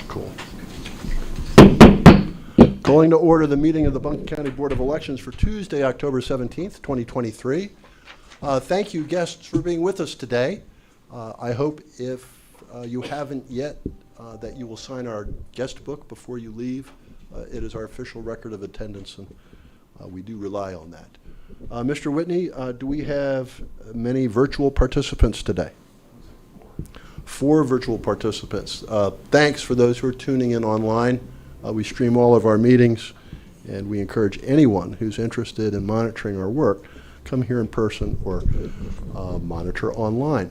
Cool. Calling to order the meeting of the Buncombe County Board of Elections for Tuesday, October 17th, 2023. Thank you, guests, for being with us today. I hope if you haven't yet that you will sign our guest book before you leave. It is our official record of attendance, and we do rely on that. Mr. Whitney, do we have many virtual participants today? 4 virtual participants. Thanks for those who are tuning in online. We stream all of our meetings, and we encourage anyone who's interested in monitoring our work, come here in person or monitor online.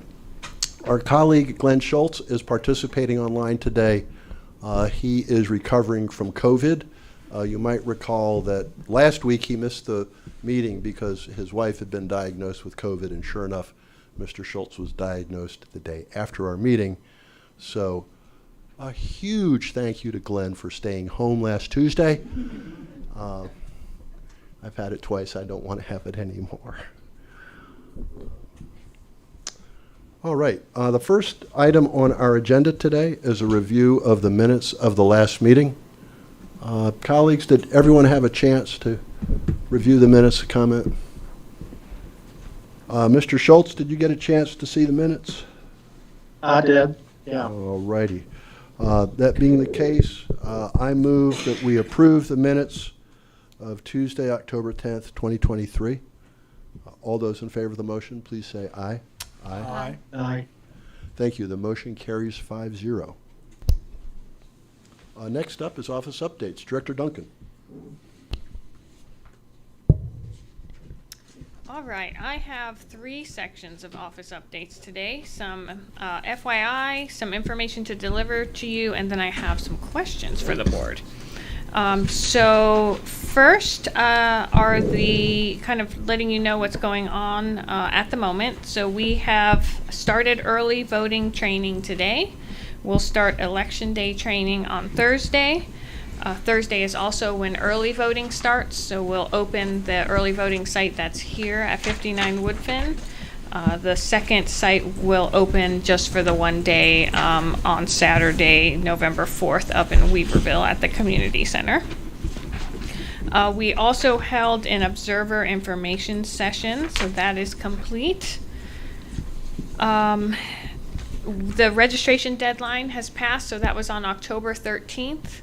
Our colleague Glenn Schultz is participating online today. He is recovering from COVID. You might recall that last week he missed the meeting because his wife had been diagnosed with COVID, and sure enough, Mr. Schultz was diagnosed the day after our meeting. So a huge thank you to Glenn for staying home last Tuesday. I've had it twice. I don't want to have it anymore. All right. The first item on our agenda today is a review of the minutes of the last meeting. Colleagues, did everyone have a chance to review the minutes, comment? Mr. Schultz, did you get a chance to see the minutes? I did, yeah. All righty. That being the case, I move that we approve the minutes of Tuesday, October 10th, 2023. All those in favor of the motion, please say aye. Aye. Aye. Thank you. The motion carries 5-0. Next up is office updates. Director Duncan. All right, I have 3 sections of office updates today. Some FYI, some information to deliver to you, and then I have some questions for the board. So first are the kind of letting you know what's going on at the moment. So we have started early voting training today. We'll start election day training on Thursday. Thursday is also when early voting starts, so we'll open the early voting site that's here at 59 Woodfin. The second site will open just for the one day on Saturday, November 4th, up in Weaverville at the community center. We also held an observer information session, so that is complete. The registration deadline has passed, so that was on October 13th.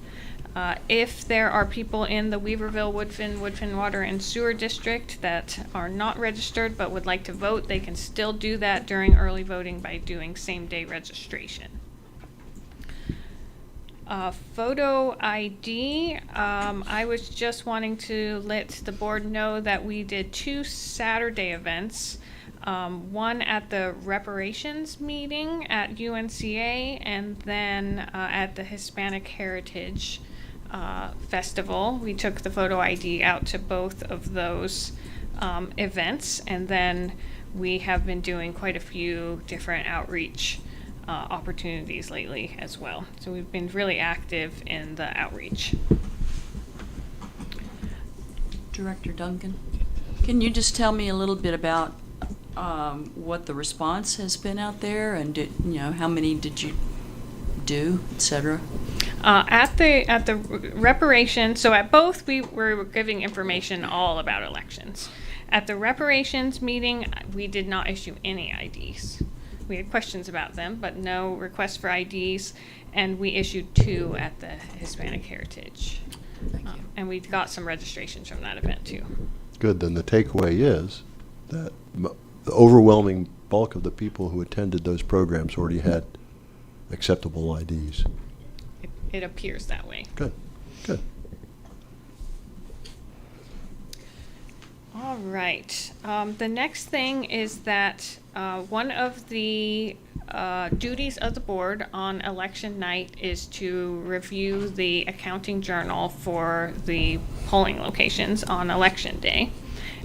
If there are people in the Weaverville, Woodfin Water and Sewer District that are not registered but would like to vote, they can still do that during early voting by doing same-day registration. Photo ID, I was just wanting to let the board know that we did 2 Saturday events. One at the reparations meeting at UNCA, and then at the Hispanic Heritage Festival. We took the photo ID out to both of those events, and then we have been doing quite a few different outreach opportunities lately as well. So we've been really active in the outreach. Director Duncan, can you just tell me a little bit about what the response has been out there, and how many did you do, etc.? At the reparations, so at both we were giving information all about elections. At the reparations meeting, we did not issue any IDs. We had questions about them, but no requests for IDs, and we issued 2 at the Hispanic Heritage. Thank you. And we got some registrations from that event too. Good, then the takeaway is that the overwhelming bulk of the people who attended those programs already had acceptable IDs. It appears that way. Good, good. All right. The next thing is that one of the duties of the board on election night is to review the accounting journal for the polling locations on election day.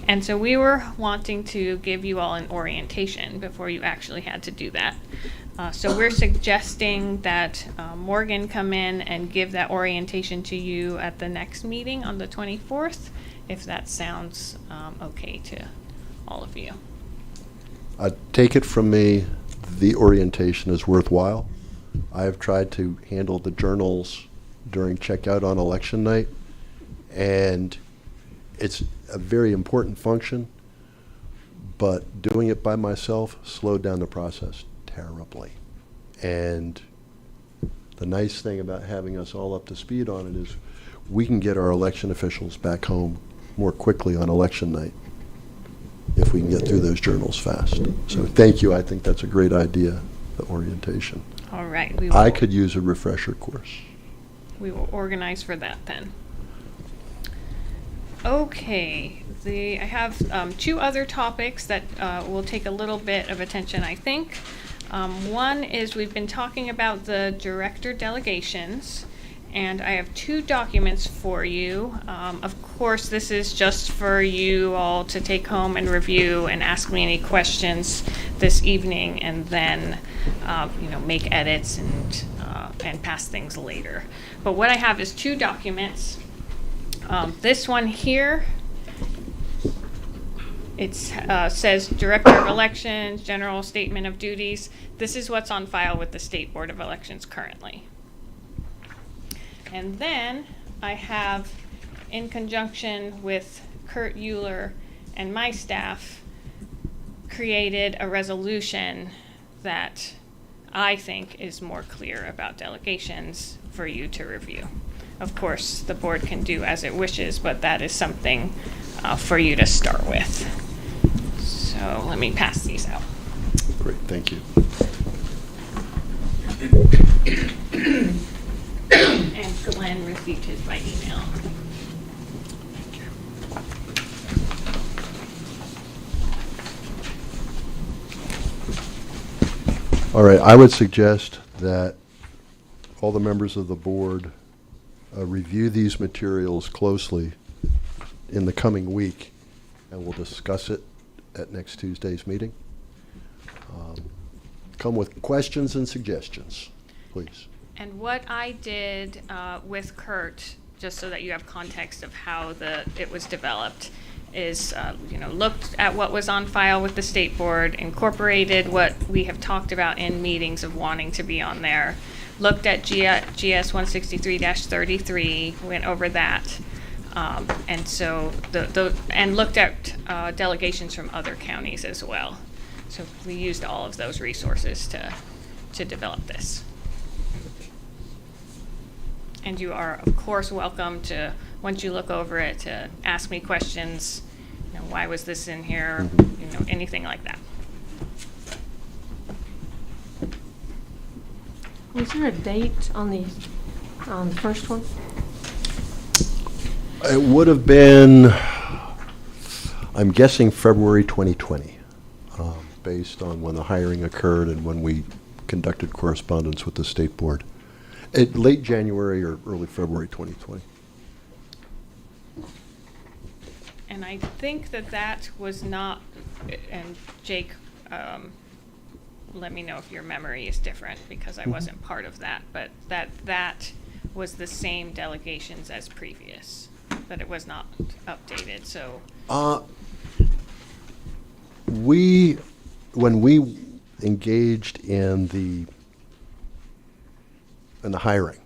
And so we were wanting to give you all an orientation before you actually had to do that. So we're suggesting that Morgan come in and give that orientation to you at the next meeting on the 24th, if that sounds okay to all of you. Take it from me, the orientation is worthwhile. I have tried to handle the journals during checkout on election night, and it's a very important function, but doing it by myself slowed down the process terribly. And the nice thing about having us all up to speed on it is we can get our election officials back home more quickly on election night if we can get through those journals fast. So thank you. I think that's a great idea, the orientation. All right. We will, I could use a refresher course. we will organize for that then. Okay. I have 2 other topics that will take a little bit of attention, I think. One is we've been talking about the director delegations, and I have 2 documents for you. Of course, this is just for you all to take home and review and ask me any questions this evening, and then make edits and pass things later. But what I have is 2 documents. This one here, it says Director of Elections, General Statement of Duties. This is what's on file with the State Board of Elections currently. And then I have, in conjunction with Kurt Euler and my staff, created a resolution that I think is more clear about delegations for you to review. Of course, the board can do as it wishes, but that is something for you to start with. So let me pass these out. Great, thank you. And Glenn received his by email. All right, I would suggest that all the members of the board review these materials closely in the coming week, and we'll discuss it at next Tuesday's meeting. Come with questions and suggestions, please. And what I did with Kurt, just so that you have context of how it was developed, is looked at what was on file with the state board, incorporated what we have talked about in meetings of wanting to be on there, looked at GS 163-33, went over that, and so and looked at delegations from other counties as well. So we used all of those resources to develop this. And you are, of course, welcome to, once you look over it, to ask me questions. Why was this in here? Anything like that. Was there a date on the first one? It would have been, I'm guessing February 2020, based on when the hiring occurred and when we conducted correspondence with the state board. Late January or early February 2020. And I think that was not, and Jake, let me know if your memory is different, because I wasn't part of that, but that was the same delegations as previous, that it was not updated, so. When we engaged in the hiring,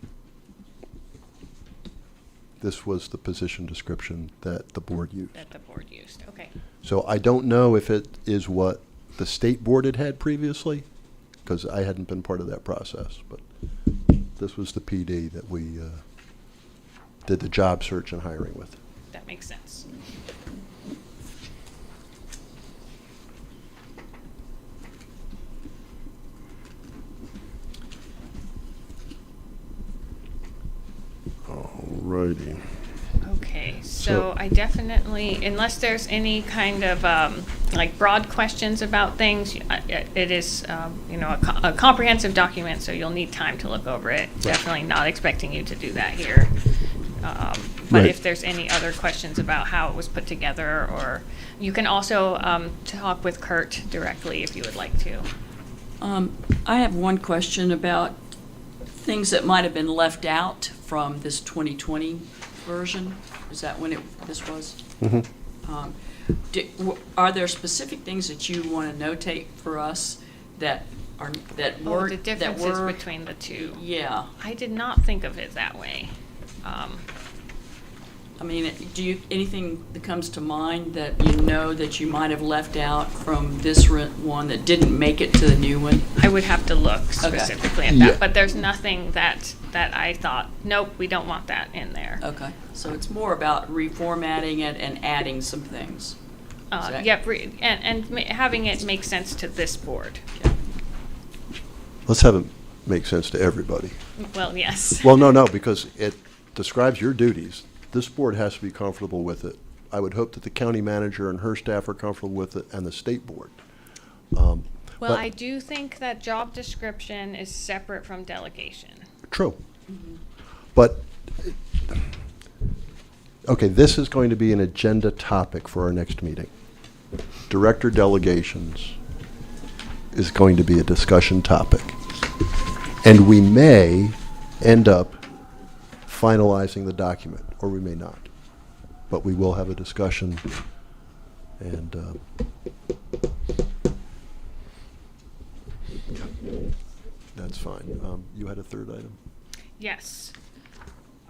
this was the position description that the board used. That the board used, okay. So I don't know if it is what the state board had previously, because I hadn't been part of that process, but this was the PD that we did the job search and hiring with. That makes sense. Alrighty. Okay, so I definitely, unless there's any kind of like broad questions about things, it is a comprehensive document, so you'll need time to look over it. Definitely not expecting you to do that here. But Right. if there's any other questions about how it was put together, or you can also talk with Kurt directly if you would like to. I have one question about things that might have been left out from this 2020 version. Is that when this was? Are there specific things that you want to notate for us that were The differences between the two. Yeah. I did not think of it that way. I mean, anything that comes to mind that you know that you might have left out from this one that didn't make it to the new one? I would have to look specifically at Yeah. that, but there's nothing that I thought, nope, we don't want that in there. Okay, so it's more about reformatting it and adding some things. Exactly. Yep, having it make sense to this board. Let's have it make sense to everybody. Well, yes. Well, no, because it describes your duties. This board has to be comfortable with it. I would hope that the county manager and her staff are comfortable with it, and the state board. Well, but- I do think that job description is separate from delegation. True. But, okay, this is going to be an agenda topic for our next meeting. Director delegations is going to be a discussion topic. And we may end up finalizing the document, or we may not. But we will have a discussion, and that's fine. You had a third item? Yes.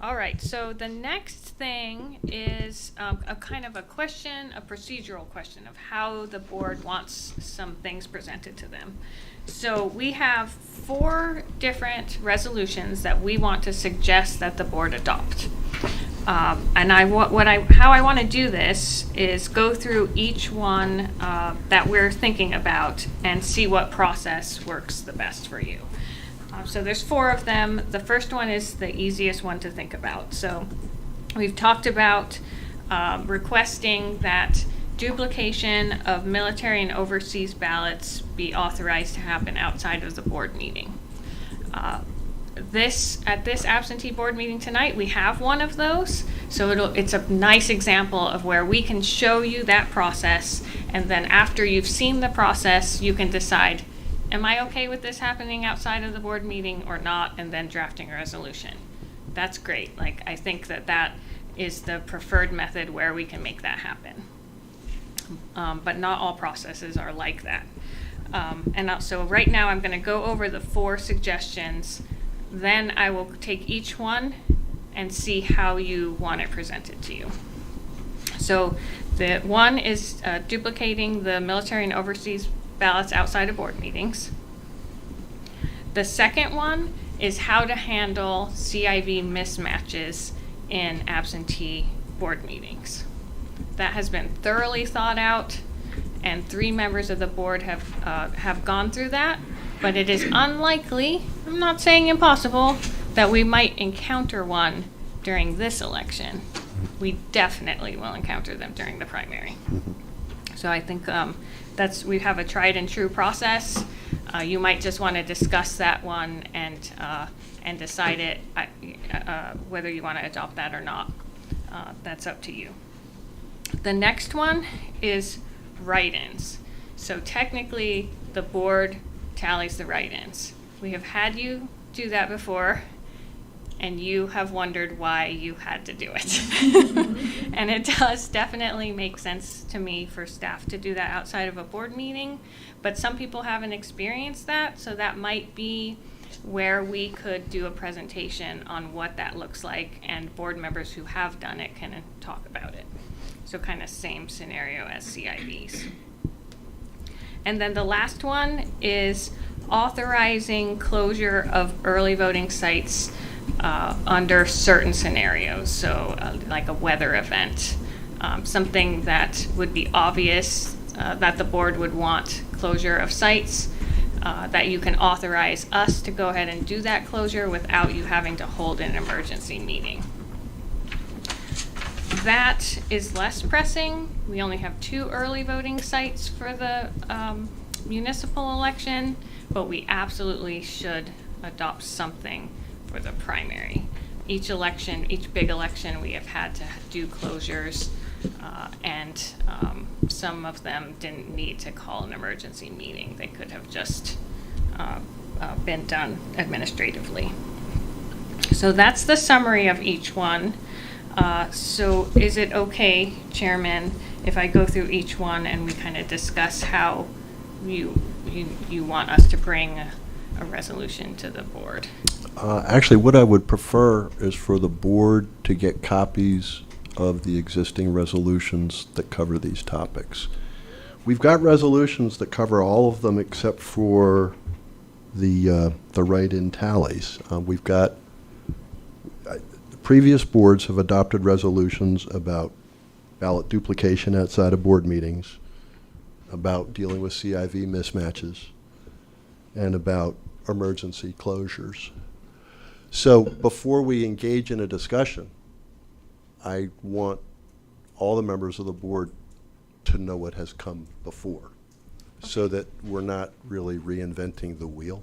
All right, so the next thing is a kind of a question, a procedural question of how the board wants some things presented to them. So we have 4 different resolutions that we want to suggest that the board adopt. And how I want to do this is go through each one that we're thinking about and see what process works the best for you. So there's 4 of them. The first one is the easiest one to think about. So we've talked about requesting that duplication of military and overseas ballots be authorized to happen outside of the board meeting. At this absentee board meeting tonight, we have one of those. So it's a nice example of where we can show you that process, and then after you've seen the process, you can decide, am I okay with this happening outside of the board meeting or not, and then drafting a resolution. That's great. Like, I think that is the preferred method where we can make that happen. But not all processes are like that. So right now I'm going to go over the 4 suggestions. Then I will take each one and see how you want it presented to you. So the one is duplicating the military and overseas ballots outside of board meetings. The second one is how to handle CIV mismatches in absentee board meetings. That has been thoroughly thought out, and 3 members of the board have gone through that, but it is unlikely, I'm not saying impossible, that we might encounter one during this election. We definitely will encounter them during the primary. So I think we have a tried and true process. You might just want to discuss that one and decide whether you want to adopt that or not. That's up to you. The next one is write-ins. So technically, the board tallies the write-ins. We have had you do that before, and you have wondered why you had to do it. And it does definitely make sense to me for staff to do that outside of a board meeting, but some people haven't experienced that, so that might be where we could do a presentation on what that looks like, and board members who have done it can talk about it. So kind of same scenario as CIVs. And then the last one is authorizing closure of early voting sites under certain scenarios. So like a weather event, something that would be obvious that the board would want closure of sites, that you can authorize us to go ahead and do that closure without you having to hold an emergency meeting. That is less pressing. We only have 2 early voting sites for the municipal election, but we absolutely should adopt something for the primary. Each election, each big election, we have had to do closures, and some of them didn't need to call an emergency meeting. They could have just been done administratively. So that's the summary of each one. So is it okay, Chairman, if I go through each one and we kind of discuss how you want us to bring a resolution to the board? Actually, what I would prefer is for the board to get copies of the existing resolutions that cover these topics. We've got resolutions that cover all of them except for the write-in tallies. We've got previous boards have adopted resolutions about ballot duplication outside of board meetings, about dealing with CIV mismatches, and about emergency closures. So before we engage in a discussion, I want all the members of the board to know what has come before, so that we're not really reinventing the wheel.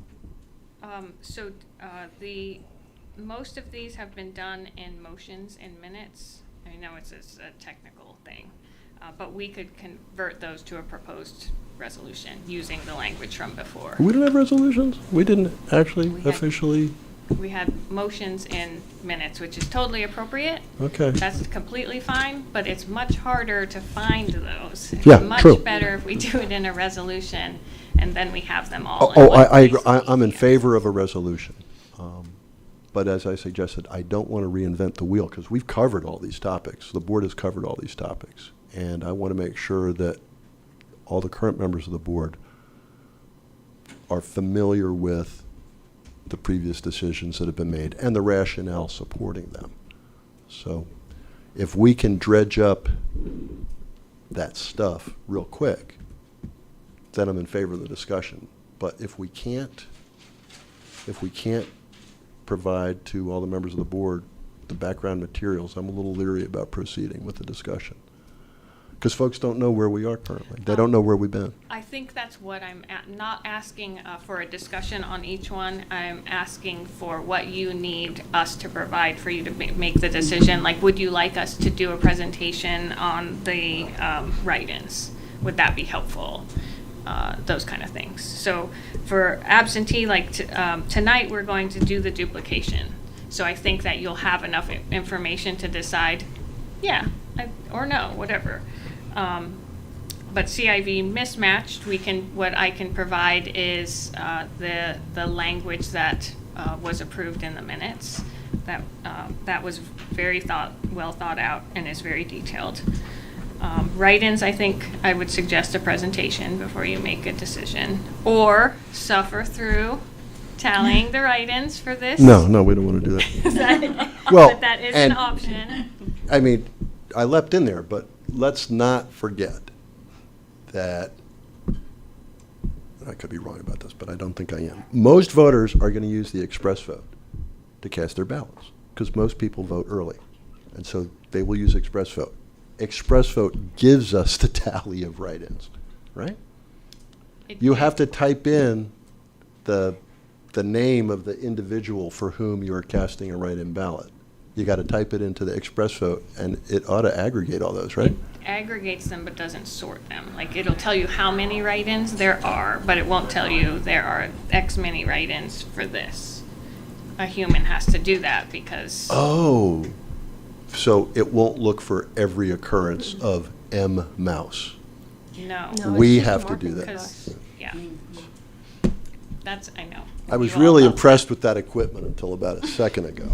Most of these have been done in motions and minutes. I know it's a technical thing, but we could convert those to a proposed resolution using the language from before. We didn't have resolutions? We didn't actually We had- officially? We had motions in minutes, which is totally appropriate. Okay. That's completely fine, but it's much harder to find those. Yeah, It's true. much better if we do it in a resolution, and then we have them all in Oh, one I agree. place. I'm in favor of a resolution. But as I suggested, I don't want to reinvent the wheel, because we've covered all these topics. The board has covered all these topics. And I want to make sure that all the current members of the board are familiar with the previous decisions that have been made and the rationale supporting them. So if we can dredge up that stuff real quick, then I'm in favor of the discussion. But if we can't provide to all the members of the board the background materials, I'm a little leery about proceeding with the discussion. Because folks don't know where we are currently. They don't know where we've been. I think that's what not asking for a discussion on each one. I'm asking for what you need us to provide for you to make the decision. Like, would you like us to do a presentation on the write-ins? Would that be helpful? Those kind of things. So for absentee, like tonight, we're going to do the duplication. So I think that you'll have enough information to decide, yeah, or no, whatever. But CIV mismatched, what I can provide is the language that was approved in the minutes. That was very well thought out and is very detailed. Write-ins, I think I would suggest a presentation before you make a decision, or suffer through tallying the write-ins for this. No, we don't want to do that. But that is an and- option. I mean, I leapt in there, but let's not forget that, I could be wrong about this, but I don't think I am. Most voters are going to use the express vote to cast their ballots, because most people vote early. And so they will use express vote. Express vote gives us the tally of write-ins, right? You have to type in the name of the individual for whom you are casting a write-in ballot. you got to type it into the Express Vote, and it ought to aggregate all those, right? Aggregates them but doesn't sort them. Like, it'll tell you how many write-ins there are, but it won't tell you there are X many write-ins for this. A human has to do that because, Oh, so it won't look for every occurrence of M. Mouse. no. No, We it's just have to marking do that. for us. Because, yeah. That's, I know. I was You all really know. impressed with that equipment until about a second ago.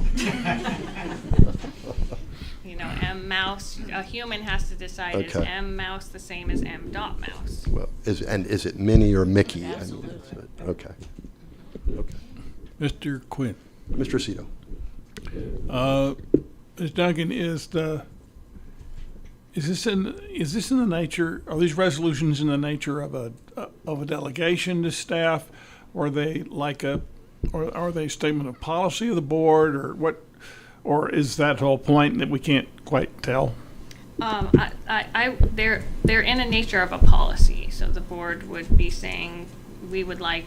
You know, M mouse, a human has to decide, is Okay. M mouse the same as M dot mouse? Well, is it Minnie or Mickey? I mean, Absolutely. Okay. Okay. Mr. Quinn. Mr. Cito. Ms. Duncan, is this in the nature, are these resolutions in the nature of a delegation to staff? Or are they or are they a statement of policy of the board, or what, or is that the whole point that we can't quite tell? They're in a nature of a policy, so the board would be saying, we would like,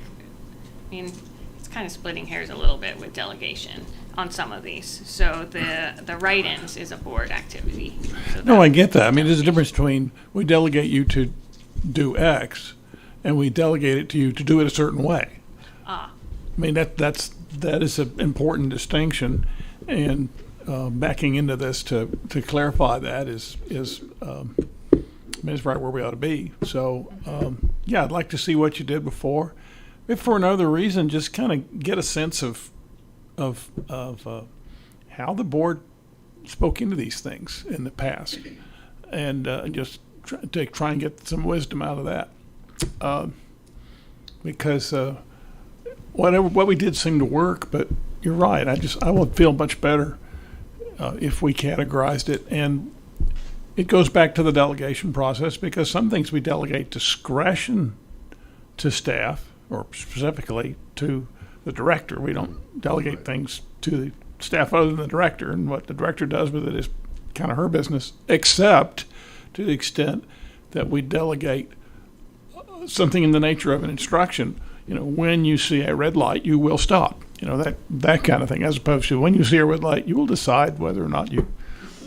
I mean, it's kind of splitting hairs a little bit with delegation on some of these. So the write-ins is a board activity. So No, I get that. I mean, there's a difference between we delegate you to do X and we delegate it to you to do it a certain way. Ah, I mean, that is an important distinction, and backing into this to clarify that is I mean, it's right where we ought to be. So, yeah, I'd like to see what you did before. If for another reason, just kind of get a sense of how the board spoke into these things in the past, and just try and get some wisdom out of that. Because what we did seemed to work, but you're right. I would feel much better if we categorized it, and it goes back to the delegation process, because some things we delegate discretion to staff, or specifically to the director. We don't delegate things to the staff other than the director, and what the director does with it is kind of her business, except to the extent that we delegate something in the nature of an instruction. You know, when you see a red light, you will stop. You know, that kind of thing, as opposed to when you see a red light, you will decide whether or not you,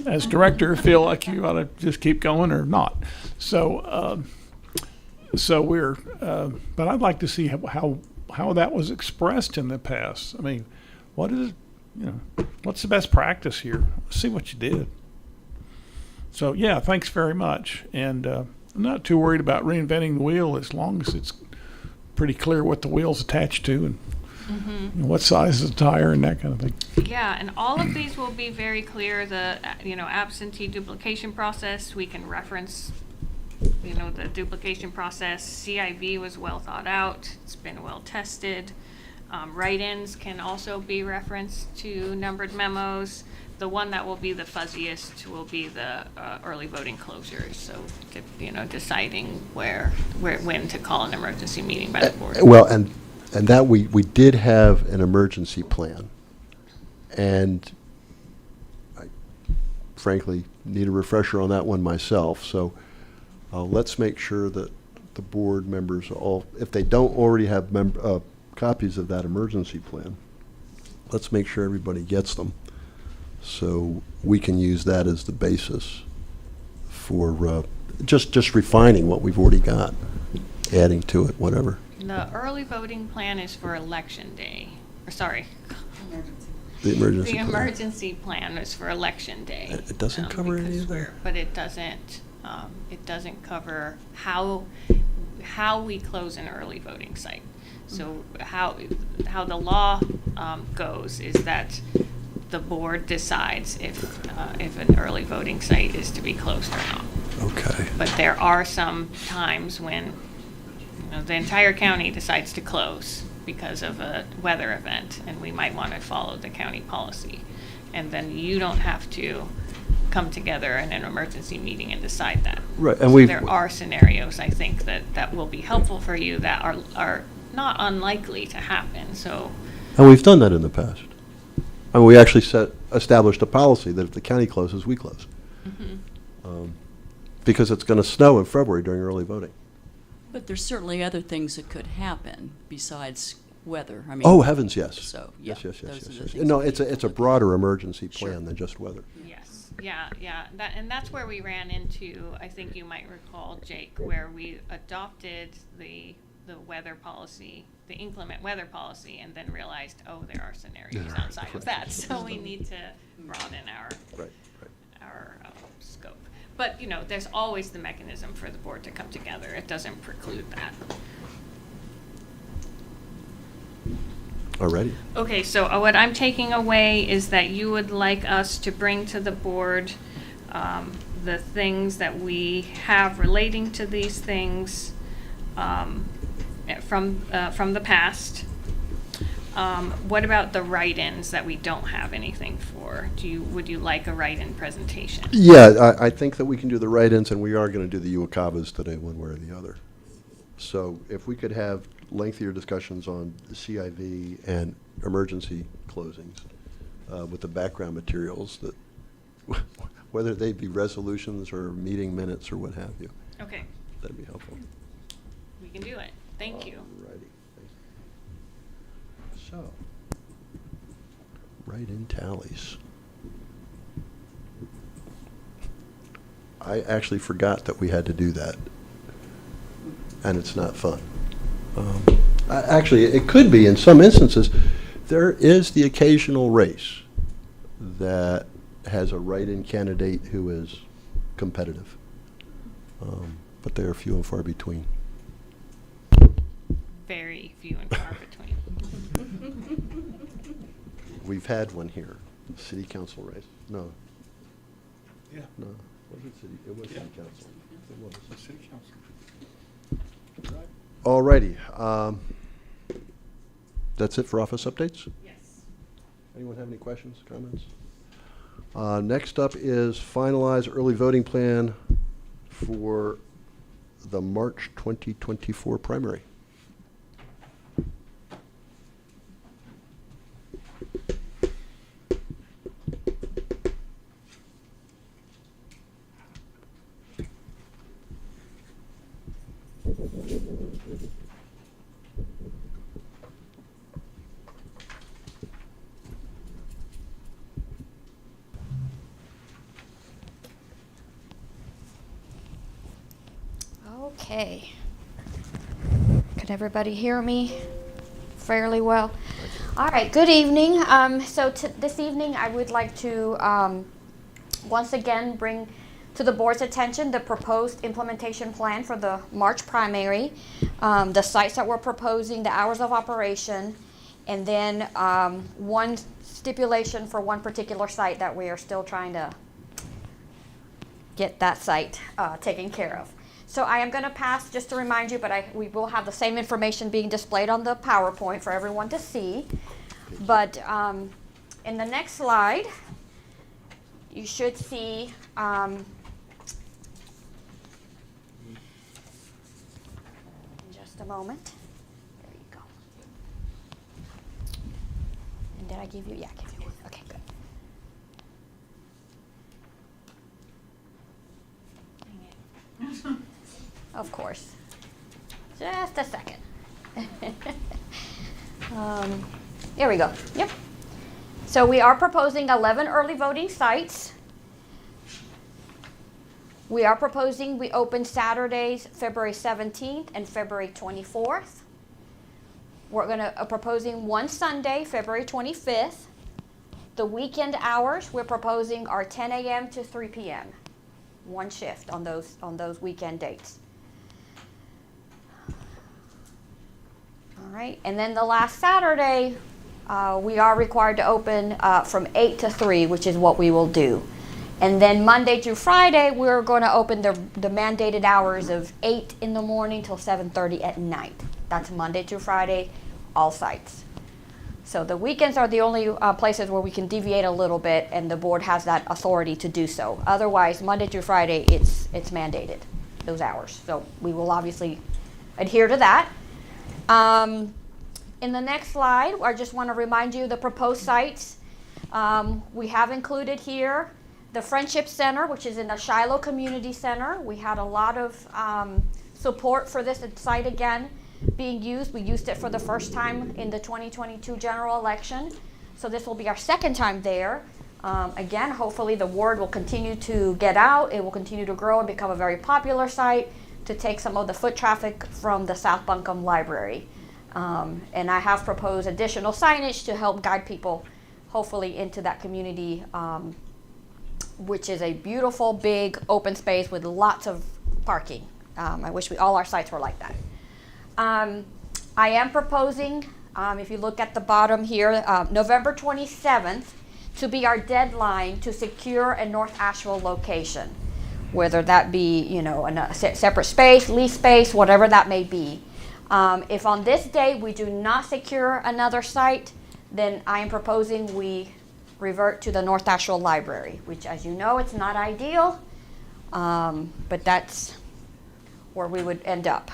as director, feel like you ought to just keep going or not. So, but I'd like to see how that was expressed in the past. I mean, what's the best practice here? See what you did. So, yeah, thanks very much. And I'm not too worried about reinventing the wheel, as long as it's pretty clear what the wheel's attached to, and what size is the tire and that kind of thing. yeah, and all of these will be very clear. The, absentee duplication process, we can reference, the duplication process. CIV was well thought out. It's been well tested. Write-ins can also be referenced to numbered memos. The one that will be the fuzziest will be the early voting closures. So, deciding when to call an emergency meeting by the board. Well, and that we did have an emergency plan, and I frankly need a refresher on that one myself. So let's make sure that the board members all, if they don't already have copies of that emergency plan, let's make sure everybody gets them, so we can use that as the basis for just refining what we've already got, adding to it, whatever. The early voting plan is for election day. Or sorry, The emergency the plan. emergency plan is for election day. It doesn't cover any because of that? but it doesn't cover how we close an early voting site. So how the law goes is that the board decides if an early voting site is to be closed or not. Okay. But there are some times when the entire county decides to close because of a weather event, and we might want to follow the county policy. And then you don't have to come together in an emergency meeting and decide that. Right, and So there are scenarios, I think, that will be helpful for you that are not unlikely to happen. So, And we've done that in the past. I mean, we actually established a policy that if the county closes, we close. Because it's going to snow in February during early voting. But there's certainly other things that could happen besides weather. I mean, Oh, heavens, yes. So, yeah, Yes, yes, yes, those yes, are the yes. things No, that it's a, we it's a look at. broader emergency Sure. plan than just weather. Yes, yeah. And that's where we ran into, I think you might recall, Jake, where we adopted the weather policy, the inclement weather policy, and then realized, oh, there are scenarios outside of that, so we need to broaden our Right, scope. But, there's always the mechanism for the board to come together. It doesn't preclude that. Alrighty. Okay, so what I'm taking away is that you would like us to bring to the board the things that we have relating to these things from the past. What about the write-ins that we don't have anything for? Would you like a write-in presentation? Yeah, I think that we can do the write-ins, and we are going to do the UOCAVAs today, one way or the other. So if we could have lengthier discussions on the CIV and emergency closings with the background materials, that whether they be resolutions or meeting minutes or what have you, Okay, that'd be helpful. we can do it. Thank you. Alrighty. So, write-in tallies. I actually forgot that we had to do that, and it's not fun. Actually, it could be in some instances. There is the occasional race that has a write-in candidate who is competitive, but they are few and far between. Very few and far between. We've had one here, city council race. No, Yeah. no, was it city? It was city Yeah. council. It was. The city council. Alrighty, that's it for office updates? Yes. Anyone have any questions, comments? Next up is finalize early voting plan for the March 2024 primary. Okay. Could everybody hear me fairly well? All right, good evening. This evening I would like to once again bring to the board's attention the proposed implementation plan for the March primary, the sites that we're proposing, the hours of operation, and then one stipulation for one particular site that we are still trying to get that site taken care of. So I am going to pass, just to remind you, but we will have the same information being displayed on the PowerPoint for everyone to see. But in the next slide, you should see in just a moment. There you go. And did I give you? Yeah, I gave you one. Okay, good. Of course. Just a second. Here we go. Yep. So we are proposing 11 early voting sites. We are proposing we open Saturdays, February 17th and February 24th. We're going to proposing one Sunday, February 25th. The weekend hours we're proposing are 10 a.m. to 3 p.m. One shift on those weekend dates. All right, and then the last Saturday, we are required to open from 8 to 3, which is what we will do. And then Monday through Friday, we're going to open the mandated hours of 8 in the morning till 7:30 at night. That's Monday through Friday, all sites. So the weekends are the only places where we can deviate a little bit, and the board has that authority to do so. Otherwise, Monday through Friday, it's mandated, those hours. So we will obviously adhere to that. In the next slide, I just want to remind you the proposed sites. We have included here the Friendship Center, which is in the Shiloh Community Center. We had a lot of support for this site again. being used. We used it for the first time in the 2022 general election. So this will be our second time there. Again, hopefully the ward will continue to get out. It will continue to grow and become a very popular site to take some of the foot traffic from the South Buncombe Library. And I have proposed additional signage to help guide people hopefully into that community, which is a beautiful, big, open space with lots of parking. I wish all our sites were like that. I am proposing, if you look at the bottom here, November 27th to be our deadline to secure a North Asheville location, whether that be, you know, a separate space, lease space, whatever that may be. If on this day we do not secure another site, then I am proposing we revert to the North Asheville Library, which, as you know, it's not ideal, but that's where we would end up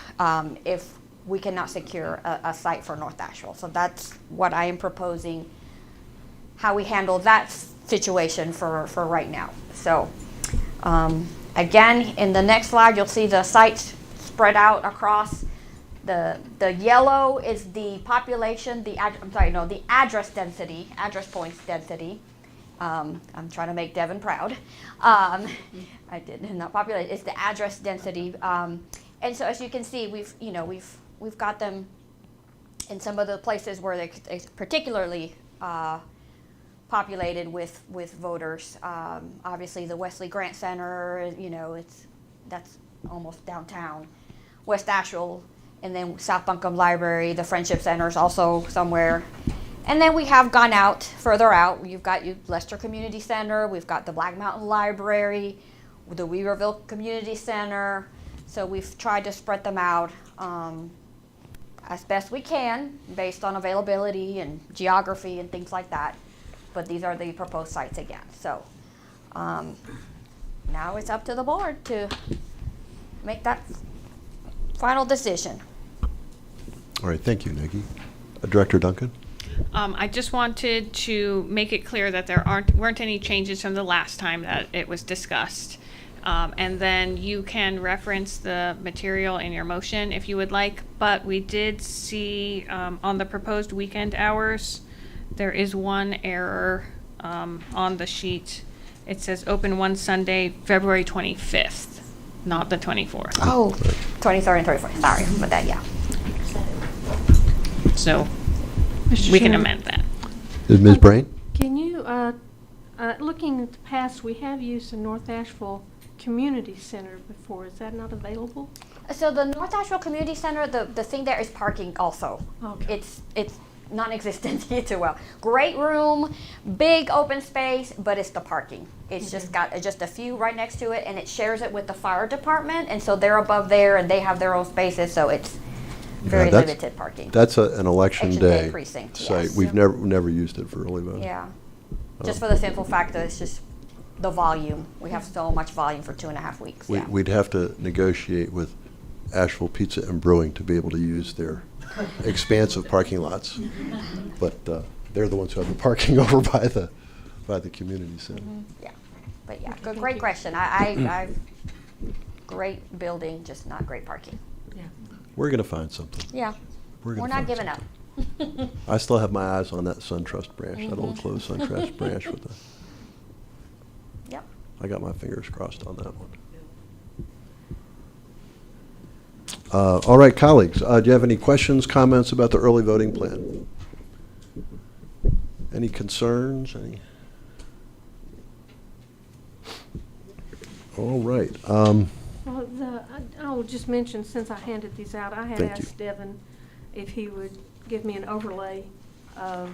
if we cannot secure a site for North Asheville. So that's what I am proposing, how we handle that situation for right now. So again, in the next slide, you'll see the sites spread out across. The yellow is the population, the address density, address points density. I'm trying to make Devin proud. I did not populate. It's the address density, and so as you can see, we've got them in some of the places where they're particularly populated with voters. Obviously, the Wesley Grant Center, that's almost downtown. West Asheville, and then South Buncombe Library, the Friendship Center is also somewhere. And then we have gone out, further out. You've got Lester Community Center, we've got the Black Mountain Library, the Weaverville Community Center. So we've tried to spread them out as best we can based on availability and geography and things like that. But these are the proposed sites again. So now it's up to the board to make that final decision. All right, thank you, Nikki. Director Duncan? I just wanted to make it clear that there weren't any changes from the last time that it was discussed. And then you can reference the material in your motion if you would like. But we did see on the proposed weekend hours, there is one error on the sheet. It says open one Sunday, February 25th, not the 24th. Oh, 23rd and 34th. Sorry, but that, yeah. So Mr. we can Chairman, amend that. Is Ms. Brain? Can you, looking at the past, we have used the North Asheville Community Center before. Is that not available? So the North Asheville Community Center, the thing there is parking also. Okay. It's non-existent too well. Great room, big open space, but it's the parking. It's just got just a few right next to it, and it shares it with the fire department, and so they're above there, and they have their own spaces, so it's very limited parking. That's an election day precinct, site. yes. We've never used it for early voting. Yeah, just for the simple fact that it's just the volume. We have so much volume for 2.5 weeks. Yeah. We'd have to negotiate with Asheville Pizza and Brewing to be able to use their expansive parking lots. But they're the ones who have the parking over by the community center. Yeah, but yeah, great question. I great building, just not great parking. We're going to find something. Yeah, We're we're gonna not find giving up. I still have my eyes on that SunTrust branch, that old closed SunTrust branch with the. Yep. I got my fingers crossed on that one. All right, colleagues, do you have any questions, comments about the early voting plan? Any concerns? All right. Well, I'll just mention, since I handed these out, I had Thank you. asked Devin if he would give me an overlay of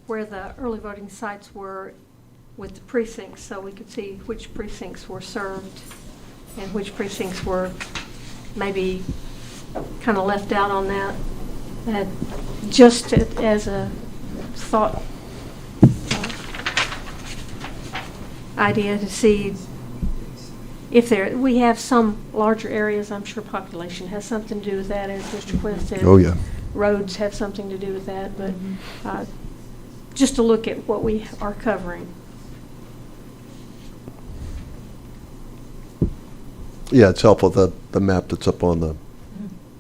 where the early voting sites were with the precincts, so we could see which precincts were served and which precincts were maybe kind of left out on that. Just as a thought idea to see if we have some larger areas. I'm sure population has something to do with that, as Mr. Quinn said. Oh, yeah. Roads have something to do with that, but just to look at what we are covering. Yeah, it's helpful, the map that's up on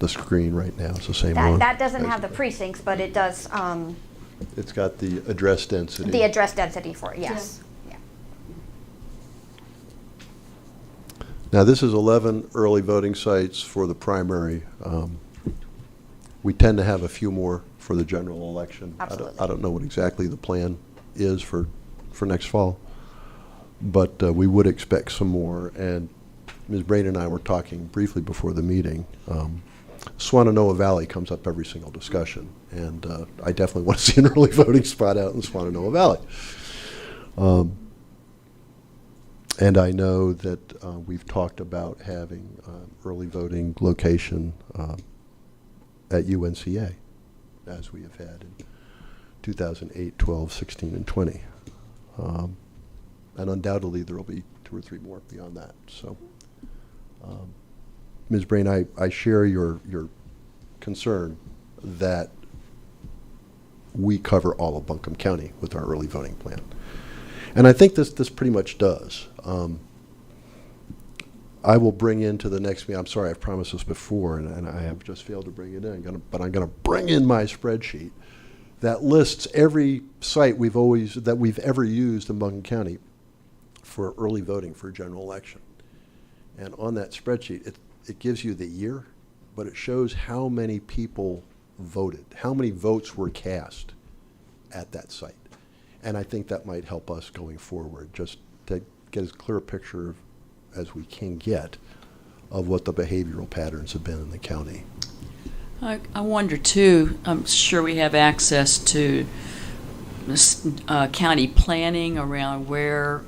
the screen right now. It's the same one. That doesn't have the precincts, but it does, It's got the address density. the address density for it, yes. Yeah. Now, this is 11 early voting sites for the primary. We tend to have a few more for the general election. Absolutely. I don't know what exactly the plan is for next fall, but we would expect some more. And Ms. Brain and I were talking briefly before the meeting. Swananoa Valley comes up every single discussion, and I definitely want to see an early voting spot out in Swananoa Valley. And I know that we've talked about having early voting location at UNCA, as we have had in 2008, 12, 16, and 20. And undoubtedly, there will be 2 or 3 more beyond that. So, Ms. Brain, I share your concern that we cover all of Buncombe County with our early voting plan. And I think this pretty much does. I will bring into the next meeting, I'm sorry, I've promised this before, and I have just failed to bring it in, but I'm going to bring in my spreadsheet that lists every site that we've ever used in Buncombe County for early voting for a general election. And on that spreadsheet, it gives you the year, but it shows how many people voted, how many votes were cast at that site. And I think that might help us going forward, just to get as clear a picture as we can get of what the behavioral patterns have been in the county. I wonder too, I'm sure we have access to county planning around where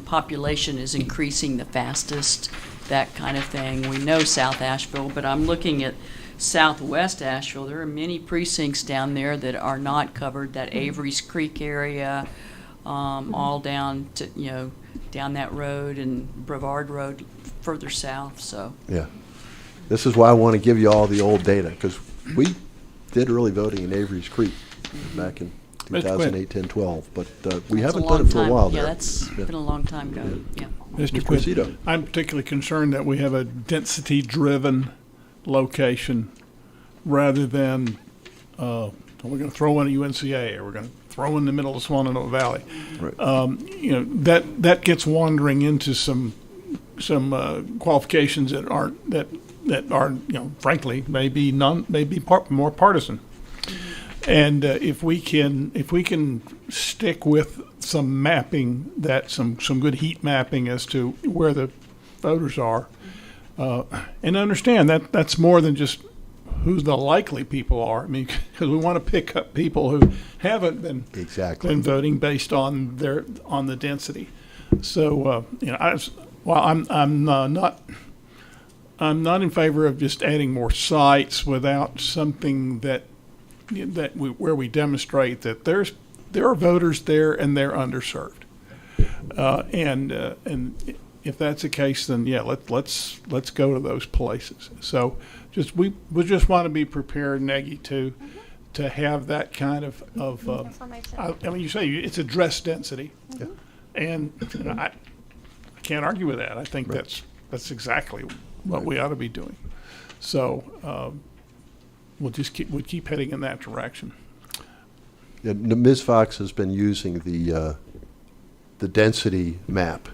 population is increasing the fastest, that kind of thing. We know South Asheville, but I'm looking at Southwest Asheville. There are many precincts down there that are not covered, that Avery's Creek area, all down to, down that road and Brevard Road further south, so. Yeah. This is why I want to give you all the old data, because we did early voting in Avery's Creek back in Mr. 2008, 10, 12, but we That's a haven't long done it for a time. while Yeah, there. that's been a long time ago, yeah. Mr. Mr. Quinn, Cressida. I'm particularly concerned that we have a density-driven location rather than, we're going to throw one at UNCA, or we're going to throw in the middle of Swananoa Valley. Right. That gets wandering into some qualifications that are, frankly, maybe more partisan. And if we can stick with some mapping, some good heat mapping as to where the voters are, and understand that that's more than just who the likely people are. I mean, because we want to pick up people who haven't been Exactly. been voting based on the density. So I'm not in favor of just adding more sites without something where we demonstrate that there are voters there and they're underserved. And if that's the case, then yeah, let's go to those places. So we just want to be prepared, Nagy, to have that kind of Information. I mean, you say it's address density, and I can't argue with that. I think Right. that's exactly what we ought to be doing. So we'll keep heading in that direction. Yeah, Ms. Fox has been using the density map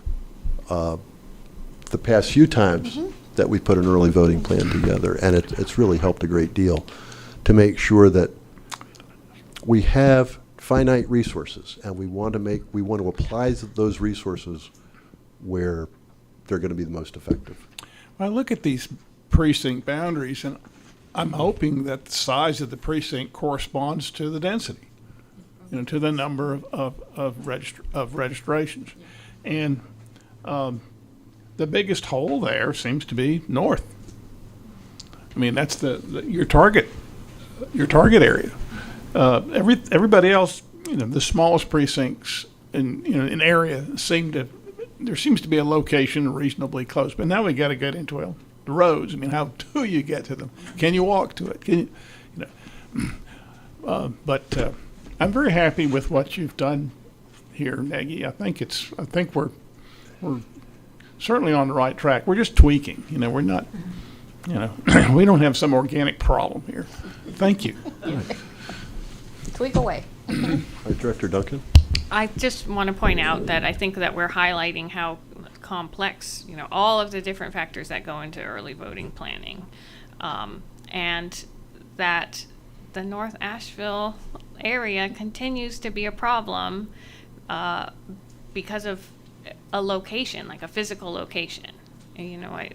the past few times that we put an early voting plan together, and it's really helped a great deal to make sure that we have finite resources, and we want to apply those resources where they're going to be the most effective. I look at these precinct boundaries, and I'm hoping that the size of the precinct corresponds to the density, to the number of registrations. And the biggest hole there seems to be north. I mean, that's your target area. Everybody else, the smallest precincts in area there seems to be a location reasonably close. But now we got to get into the roads. I mean, how do you get to them? Can you walk to it? Can you? But I'm very happy with what you've done here, Nagy. I think we're certainly on the right track. We're just tweaking. We're not You know, we don't have some organic problem here. Thank you. Tweak away. All right, Director Duncan? I just want to point out that I think that we're highlighting how complex, all of the different factors that go into early voting planning. And that the North Asheville area continues to be a problem because of a location, like a physical location.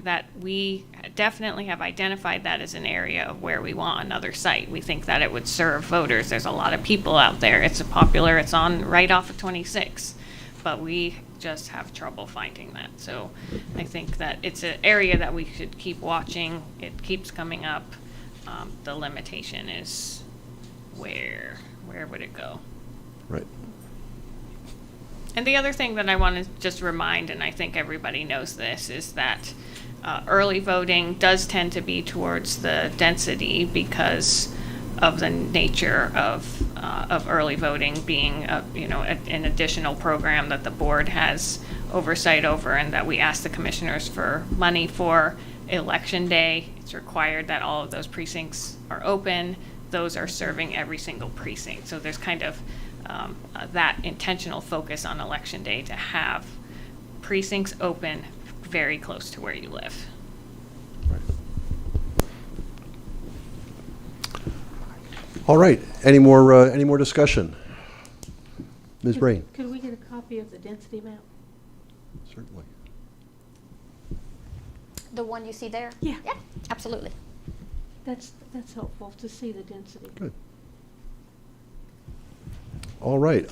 That we definitely have identified that as an area of where we want another site. We think that it would serve voters. There's a lot of people out there. It's it's on right off of 26, but we just have trouble finding that. So I think that it's an area that we should keep watching. It keeps coming up. The limitation is where would it go? Right. And the other thing that I want to just remind, and I think everybody knows this, is that early voting does tend to be towards the density because of the nature of early voting being an additional program that the board has oversight over, and that we ask the commissioners for money for election day. It's required that all of those precincts are open. Those are serving every single precinct. So there's kind of that intentional focus on election day to have precincts open very close to where you live. All right, any more discussion? Ms. Breen? Could we get a copy of the density map? Certainly. The one you see there? Yeah. Yeah, absolutely. That's helpful to see the density. Good. All right,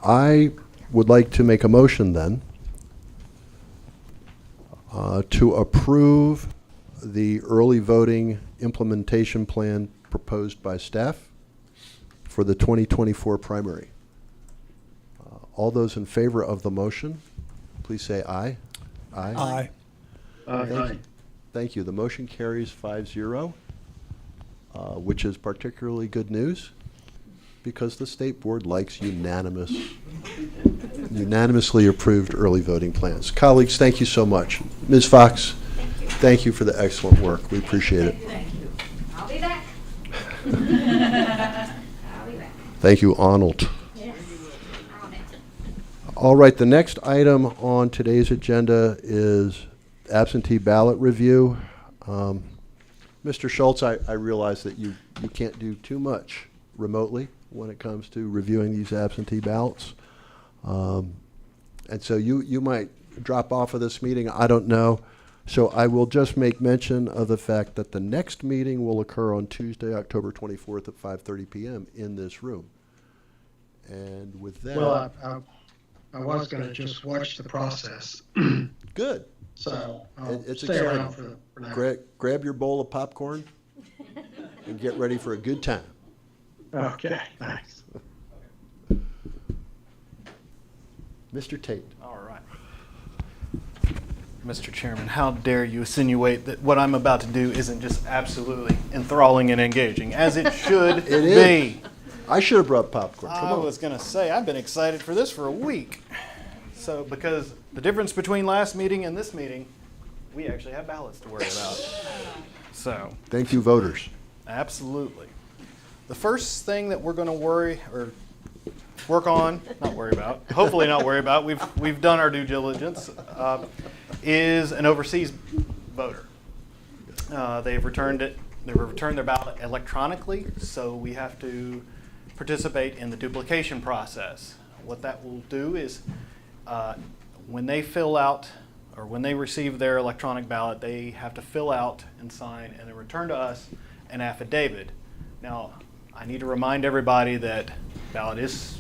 I would like to make a motion then to approve the early voting implementation plan proposed by staff for the 2024 primary. All those in favor of the motion, please say aye. Aye. Aye. Thank you. The motion carries 5-0, which is particularly good news because the state board likes unanimously approved early voting plans. Colleagues, thank you so much. Ms. Fox, thank you for the excellent work. We appreciate it. I'll be back. Thank you, Arnold. All right, the next item on today's agenda is absentee ballot review. Mr. Schultz, I realize that you can't do too much remotely when it comes to reviewing these absentee ballots. And so you might drop off of this meeting, I don't know. So I will just make mention of the fact that the next meeting will occur on Tuesday, October 24th at 5:30 p.m. in this room. And with that... Well, I was going to just watch the process, Good. so I'll It's stay around exciting. for now. Grab your bowl of popcorn and get ready for a good time. Okay, thanks. Mr. Tate. All right. Mr. Chairman, how dare you insinuate that what I'm about to do isn't just absolutely enthralling and engaging, as it should It is. be. I should have brought popcorn. Come I on. was going to say, I've been excited for this for a week. So, because the difference between last meeting and this meeting, we actually have ballots to worry about. So, Thank you, voters. absolutely. The first thing that we're going to work on, not worry about, hopefully not worry about, we've done our due diligence, is an overseas voter. They've returned their ballot electronically, so we have to participate in the duplication process. What that will do is when they fill out, or when they receive their electronic ballot, they have to fill out and sign and then return to us an affidavit. Now, I need to remind everybody that ballot is,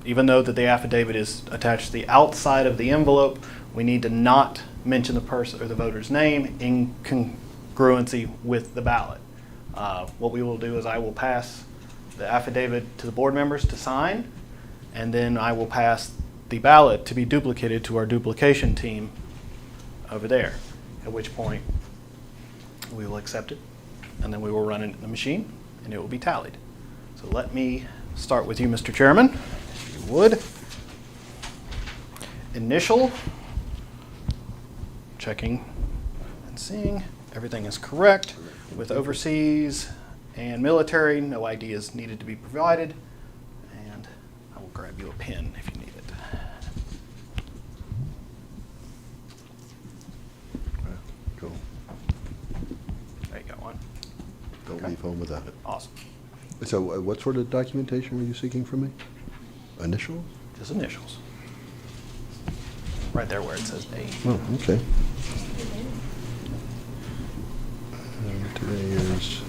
even though that the affidavit is attached to the outside of the envelope, we need to not mention the person or the voter's name in congruency with the ballot. What we will do is I will pass the affidavit to the board members to sign, and then I will pass the ballot to be duplicated to our duplication team over there, at which point we will accept it, and then we will run it in the machine, and it will be tallied. So let me start with you, Mr. Chairman, if you would. Initial, checking and seeing. everything is correct. With overseas and military, no ID is needed to be provided. And I will grab you a pen if you need it. Cool. There you go, one. Don't Okay. leave home without it. Awesome. So what sort of documentation were you seeking from me? Initial? Just initials. Right there where it says A. Oh, okay. Today is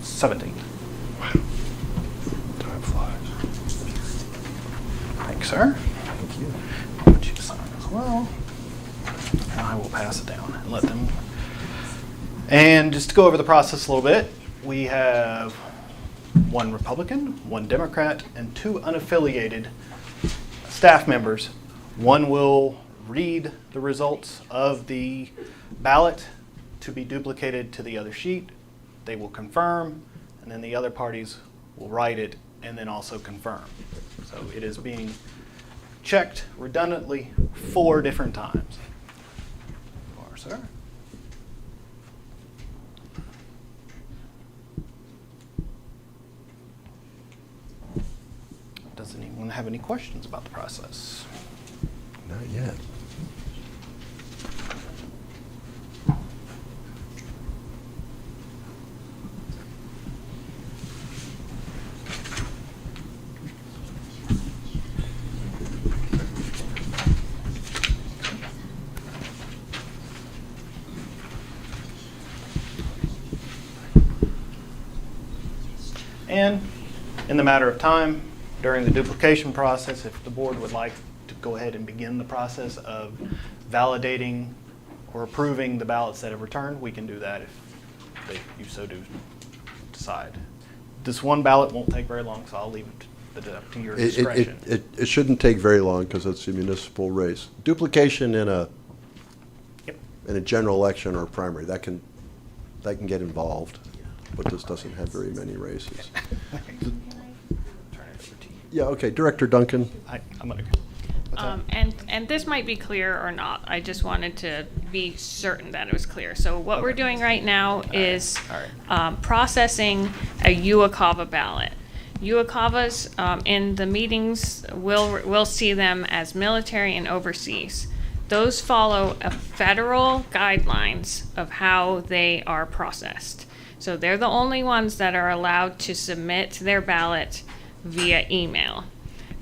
17. time flies. Thank you, sir. Thank you. I'll put you to sign as well. And I will pass it down and let them. And just to go over the process a little bit, we have one Republican, one Democrat, and 2 unaffiliated staff members. One will read the results of the ballot to be duplicated to the other sheet. They will confirm, and then the other parties will write it and then also confirm. So it is being checked redundantly 4 different times. Or, sir? Does anyone have any questions about the process? Not yet. And in the matter of time, during the duplication process, if the board would like to go ahead and begin the process of validating or approving the ballots that have returned, we can do that if you so do decide. This one ballot won't take very long, so I'll leave it up to your discretion. It shouldn't take very long because it's a municipal race. Duplication in a Yep. general election or primary, that can get involved, but this doesn't have very many races. Turn it over to you. Yeah, okay, Director Duncan. I'm gonna. What's that? And this might be clear or not. I just wanted to be certain that it was clear. So what we're doing right now is processing a UACAVA ballot. UACAVAs in the meetings, we'll see them as military and overseas. Those follow a federal guidelines of how they are processed. So they're the only ones that are allowed to submit their ballot via email.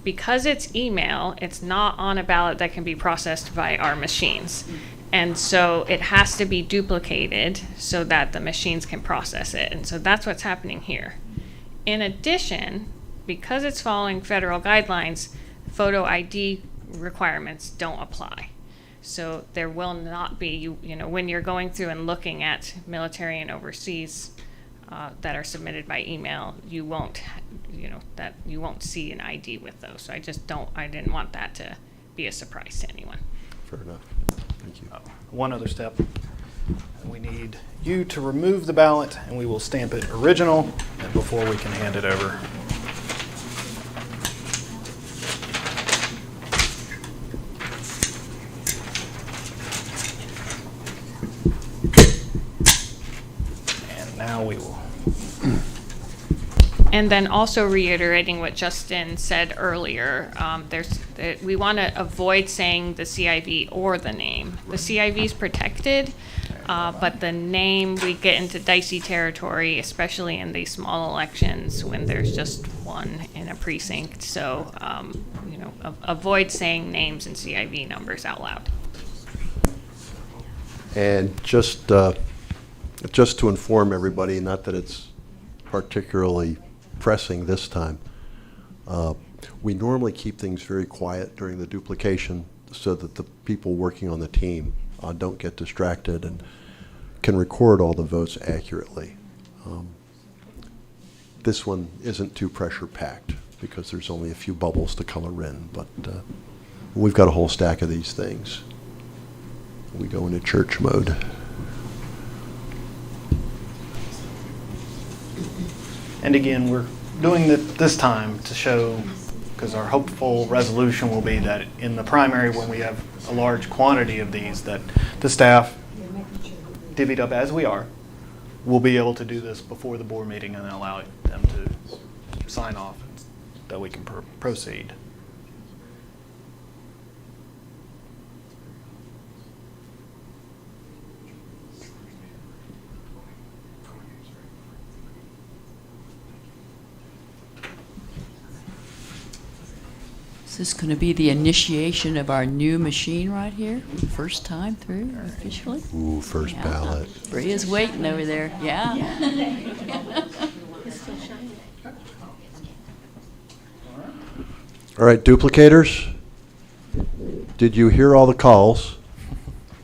Because it's email, it's not on a ballot that can be processed by our machines. And so it has to be duplicated so that the machines can process it. And so that's what's happening here. In addition, because it's following federal guidelines, photo ID requirements don't apply. So there will not be, you know, when you're going through and looking at military and overseas that are submitted by email, you won't, you won't see an ID with those. So I didn't want that to be a surprise to anyone. Fair enough. Thank you. One other step. We need you to remove the ballot, and we will stamp it original before we can hand it over. And now we will. And then also reiterating what Justin said earlier, we want to avoid saying the CIV or the name. The CIV is protected, but the name, we get into dicey territory, especially in these small elections when there's just one in a precinct. So, avoid saying names and CIV numbers out loud. And just to inform everybody, not that it's particularly pressing this time, we normally keep things very quiet during the duplication so that the people working on the team don't get distracted and can record all the votes accurately. This one isn't too pressure-packed because there's only a few bubbles to color in, but we've got a whole stack of these things. We go into church mode. And again, we're doing it this time to show because our hopeful resolution will be that in the primary, when we have a large quantity of these, that the staff, divvied up as we are, will be able to do this before the board meeting and then allow them to sign off that we can proceed. Is this going to be the initiation of our new machine right here? First time through officially? Ooh, first Yeah. ballot. Bria's waiting over there, yeah. All right, duplicators, did you hear all the calls?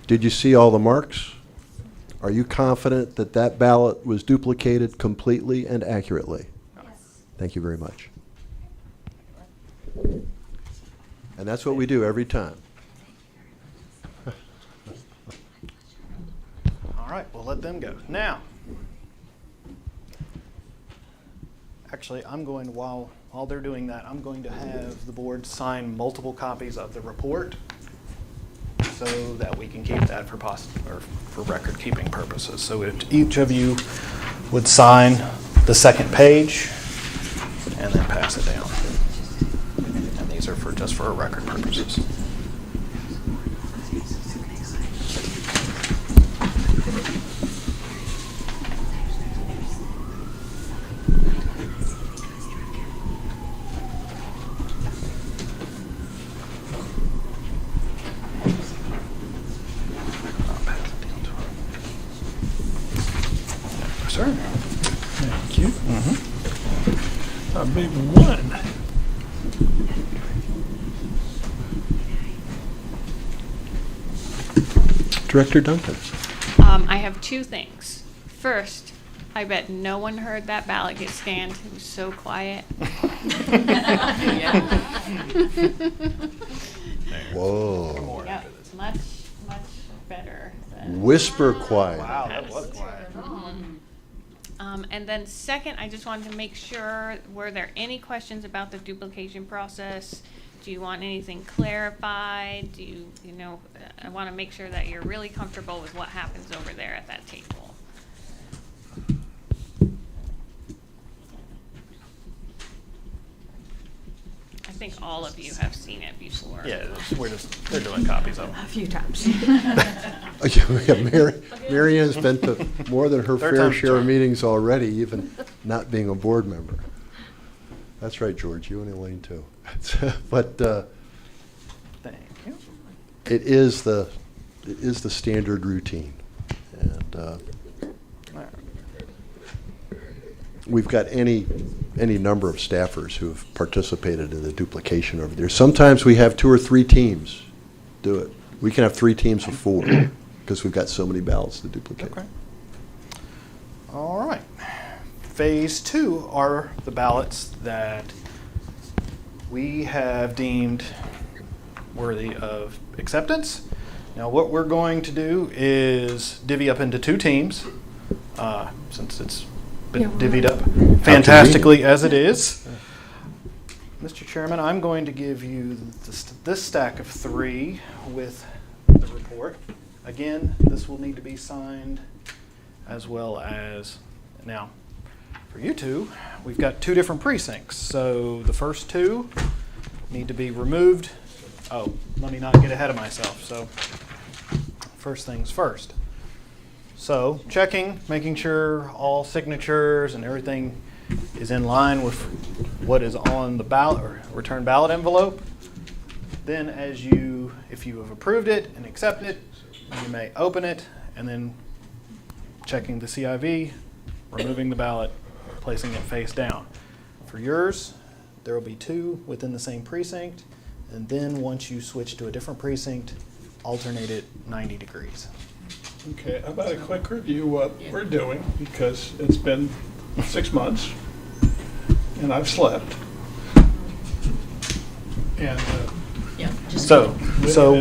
Did you see all the marks? Are you confident that that ballot was duplicated completely and accurately? Yes. Thank you very much. And that's what we do every time. All right, we'll let them go. Now, actually, I'm going, while they're doing that, I'm going to have the board sign multiple copies of the report so that we can keep that for record-keeping purposes. So if each of you would sign the second page and then pass it down. And these are just for record purposes. Sir? Thank you. A big one. Director Duncan. I have two things. First, I bet no one heard that ballot get scanned. It was so quiet. Whoa. Yeah, much, much better. Than, Whisper quiet. Wow, that was quiet. and then second, I just wanted to make sure, were there any questions about the duplication process? Do you want anything clarified? Do you know, I want to make sure that you're really comfortable with what happens over there at that table. I think all of you have seen it before. Yeah, they're doing copies of them. A few times. Mary Ann's been to more than her Third fair time's share of charm. meetings already, even not being a board member. That's right, George, you and Elaine too. But Thank you. it is the standard routine. And we've got any number of staffers who have participated in the duplication over there. Sometimes we have 2 or 3 teams do it. We can have 3 teams of 4 because we've got so many ballots to duplicate. Okay. All right. Phase 2 are the ballots that we have deemed worthy of acceptance. Now, what we're going to do is divvy up into 2 teams, since it's been divvied up fantastically as it is. Mr. Chairman, I'm going to give you this stack of 3 with the report. Again, this will need to be signed as well as, now, for you two, we've got 2 different precincts. So the first 2 need to be removed. Oh, let me not get ahead of myself. So first things first. So checking, making sure all signatures and everything is in line with what is on the ballot or return ballot envelope. Then if you have approved it and accepted it, you may open it and then checking the CIV, removing the ballot, placing it face down. For yours, there will be 2 within the same precinct, and then once you switch to a different precinct, alternate it 90 degrees. Okay, how about a quick review what we're doing, because it's been 6 months, and I've slept. And, So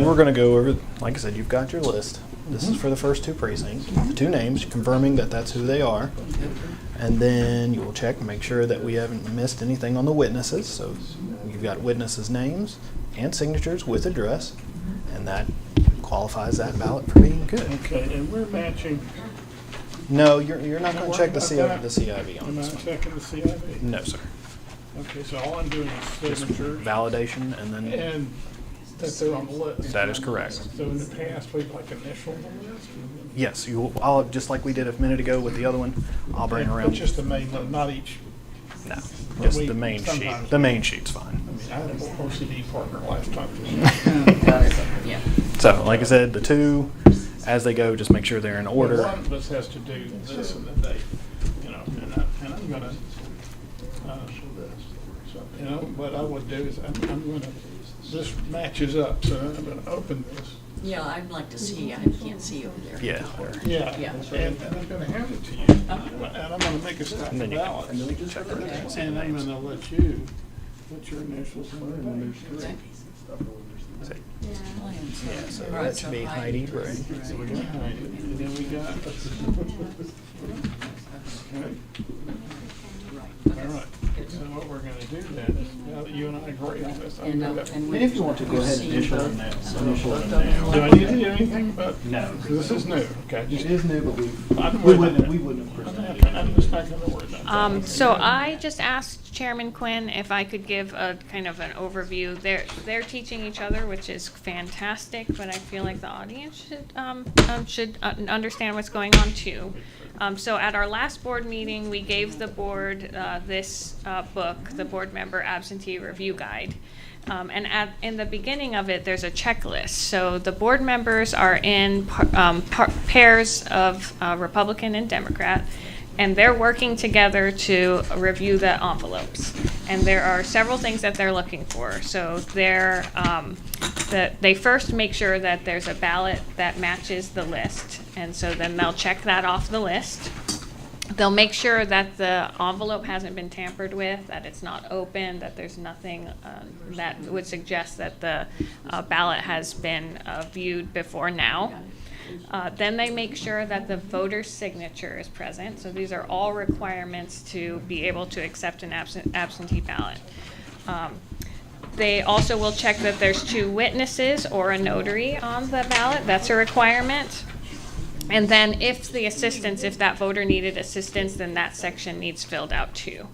we're going to go over, like I said, you've got your list. This is for the first 2 precincts, the 2 names, confirming that that's who they are. And then you will check and make sure that we haven't missed anything on the witnesses. So you You've got witnesses' names and signatures with address, and that qualifies that ballot for being good. Okay, and we're matching, No, you're not going to check the CIV on am I this one. checking the CIV? No, sir. Okay, so all I'm doing is Just signature validation and then, and that they're on the list. that is correct. So in the past, we've like initialed the list? Yes, I'll, just like we did a minute ago with the other one, I'll bring But around. just the main, list, not each, No, But just we- the main sheet. sometimes- The main sheet's fine. I mean, I had an OCD partner last time. Yeah. So, like I said, the two, as they go, just make sure they're in order. One of us has to do this and the date, you know, and I'm gonna, so, you know, what I would do is I'm gonna, this matches up, so I'm gonna open this. Yeah, I'd like to see, I can't see over there. Yeah. Yeah, Yeah. and I'm gonna hand it to you, and I'm gonna make a stack And of then you can ballots. check everything. And I'm gonna let you put your initials in there. Okay. Yeah, so Right, that so should be Heidi. Heidi Bray. So we got Heidi, and then we got. Okay. All right, so what we're gonna do then is, now that you and I agree on this, I'm And, gonna. and if you want to go ahead and initial both. them So initial both them of them. now. Do I need to do anything about? No. This is new, okay, just, It is new, but I'm we worried about wouldn't have I'm presented not- I'm just not gonna worry about that. So I just asked Chairman Quinn if I could give a kind of an overview. They're teaching each other, which is fantastic, but I feel like the audience should understand what's going on too. So at our last board meeting, we gave the board this book, the Board Member Absentee Review Guide. And in the beginning of it, there's a checklist. So the board members are in pairs of Republican and Democrat, and they're working together to review the envelopes. And there are several things that they're looking for. So they first make sure that there's a ballot that matches the list, and so then they'll check that off the list. They'll make sure that the envelope hasn't been tampered with, that it's not open, that there's nothing that would suggest that the ballot has been viewed before now. Then they make sure that the voter's signature is present. So these are all requirements to be able to accept an absentee ballot. They also will check that there's 2 witnesses or a notary on the ballot. That's a requirement. And then if that voter needed assistance, then that section needs filled out too.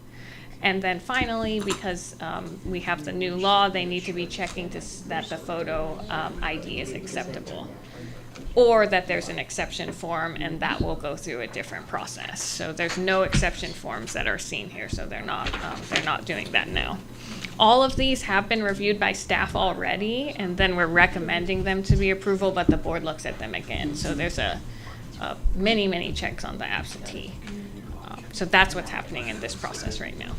And then finally, because we have the new law, they need to be checking that the photo ID is acceptable. Or that there's an exception form, and that will go through a different process. So there's no exception forms that are seen here, so they're not doing that now. All of these have been reviewed by staff already, and then we're recommending them to be approval, but the board looks at them again. So there's many checks on the absentee. So that's what's happening in this process right now.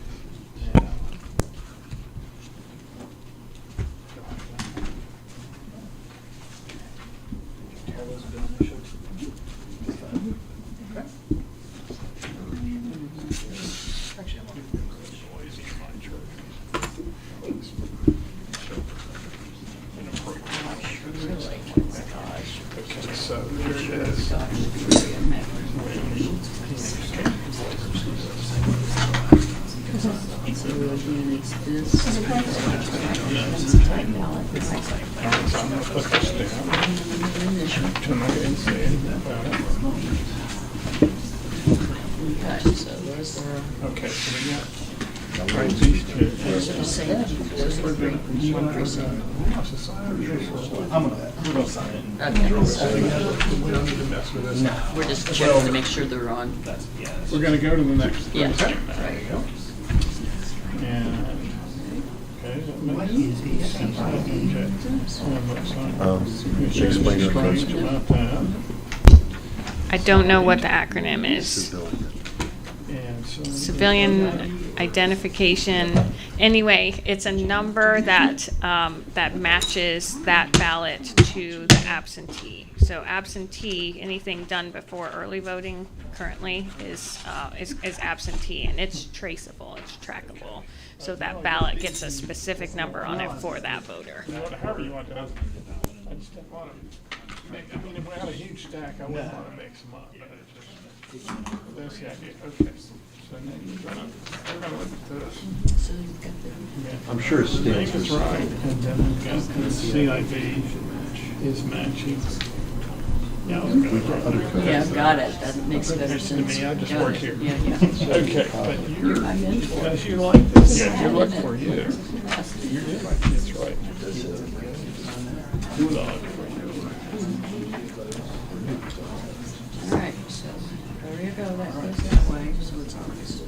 Okay, so here it is. So I'm gonna put this down. Can I say anything about it? Okay, so we got these 2. We're doing one precinct. we're gonna sign it. We don't need to mess with this. We're just checking to make sure they're on. We're gonna go to the next Yeah, precinct now. right. And, okay, that makes sense. Okay. There's explain your strange concept. about that. I don't know what the acronym is. And so. Civilian identification. Anyway, it's a number that matches that ballot to the absentee. So absentee, anything done before early voting currently is absentee, and it's traceable, it's trackable. So that ballot gets a specific number on it for that voter. However you want to. I just didn't want to make, I mean, if we had a huge stack, I wouldn't want to mix them up, but it's just. That's the idea, okay. So now we're gonna look at this. So you've got the. I'm sure I think Stan's it's right, and then we've got the CIV is matching. Yeah, Yeah, I've got it. That makes better To sense. me, I just Got work it. here. Yeah, yeah. Okay, but you're, I'm in for it. because you like this, yeah, you look I'm in for it. you. You're right, that's right. Bulldog for you. All right, so there you go. That goes that way, so it's on this.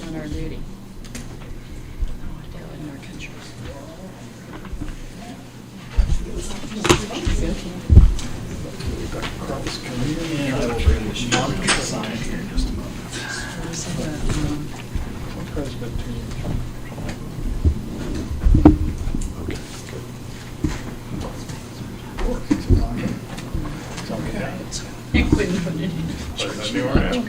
On our duty. Oh, in our country. And I will bring the Mark sign here in just a moment. President team. You couldn't put it in. President New Orleans.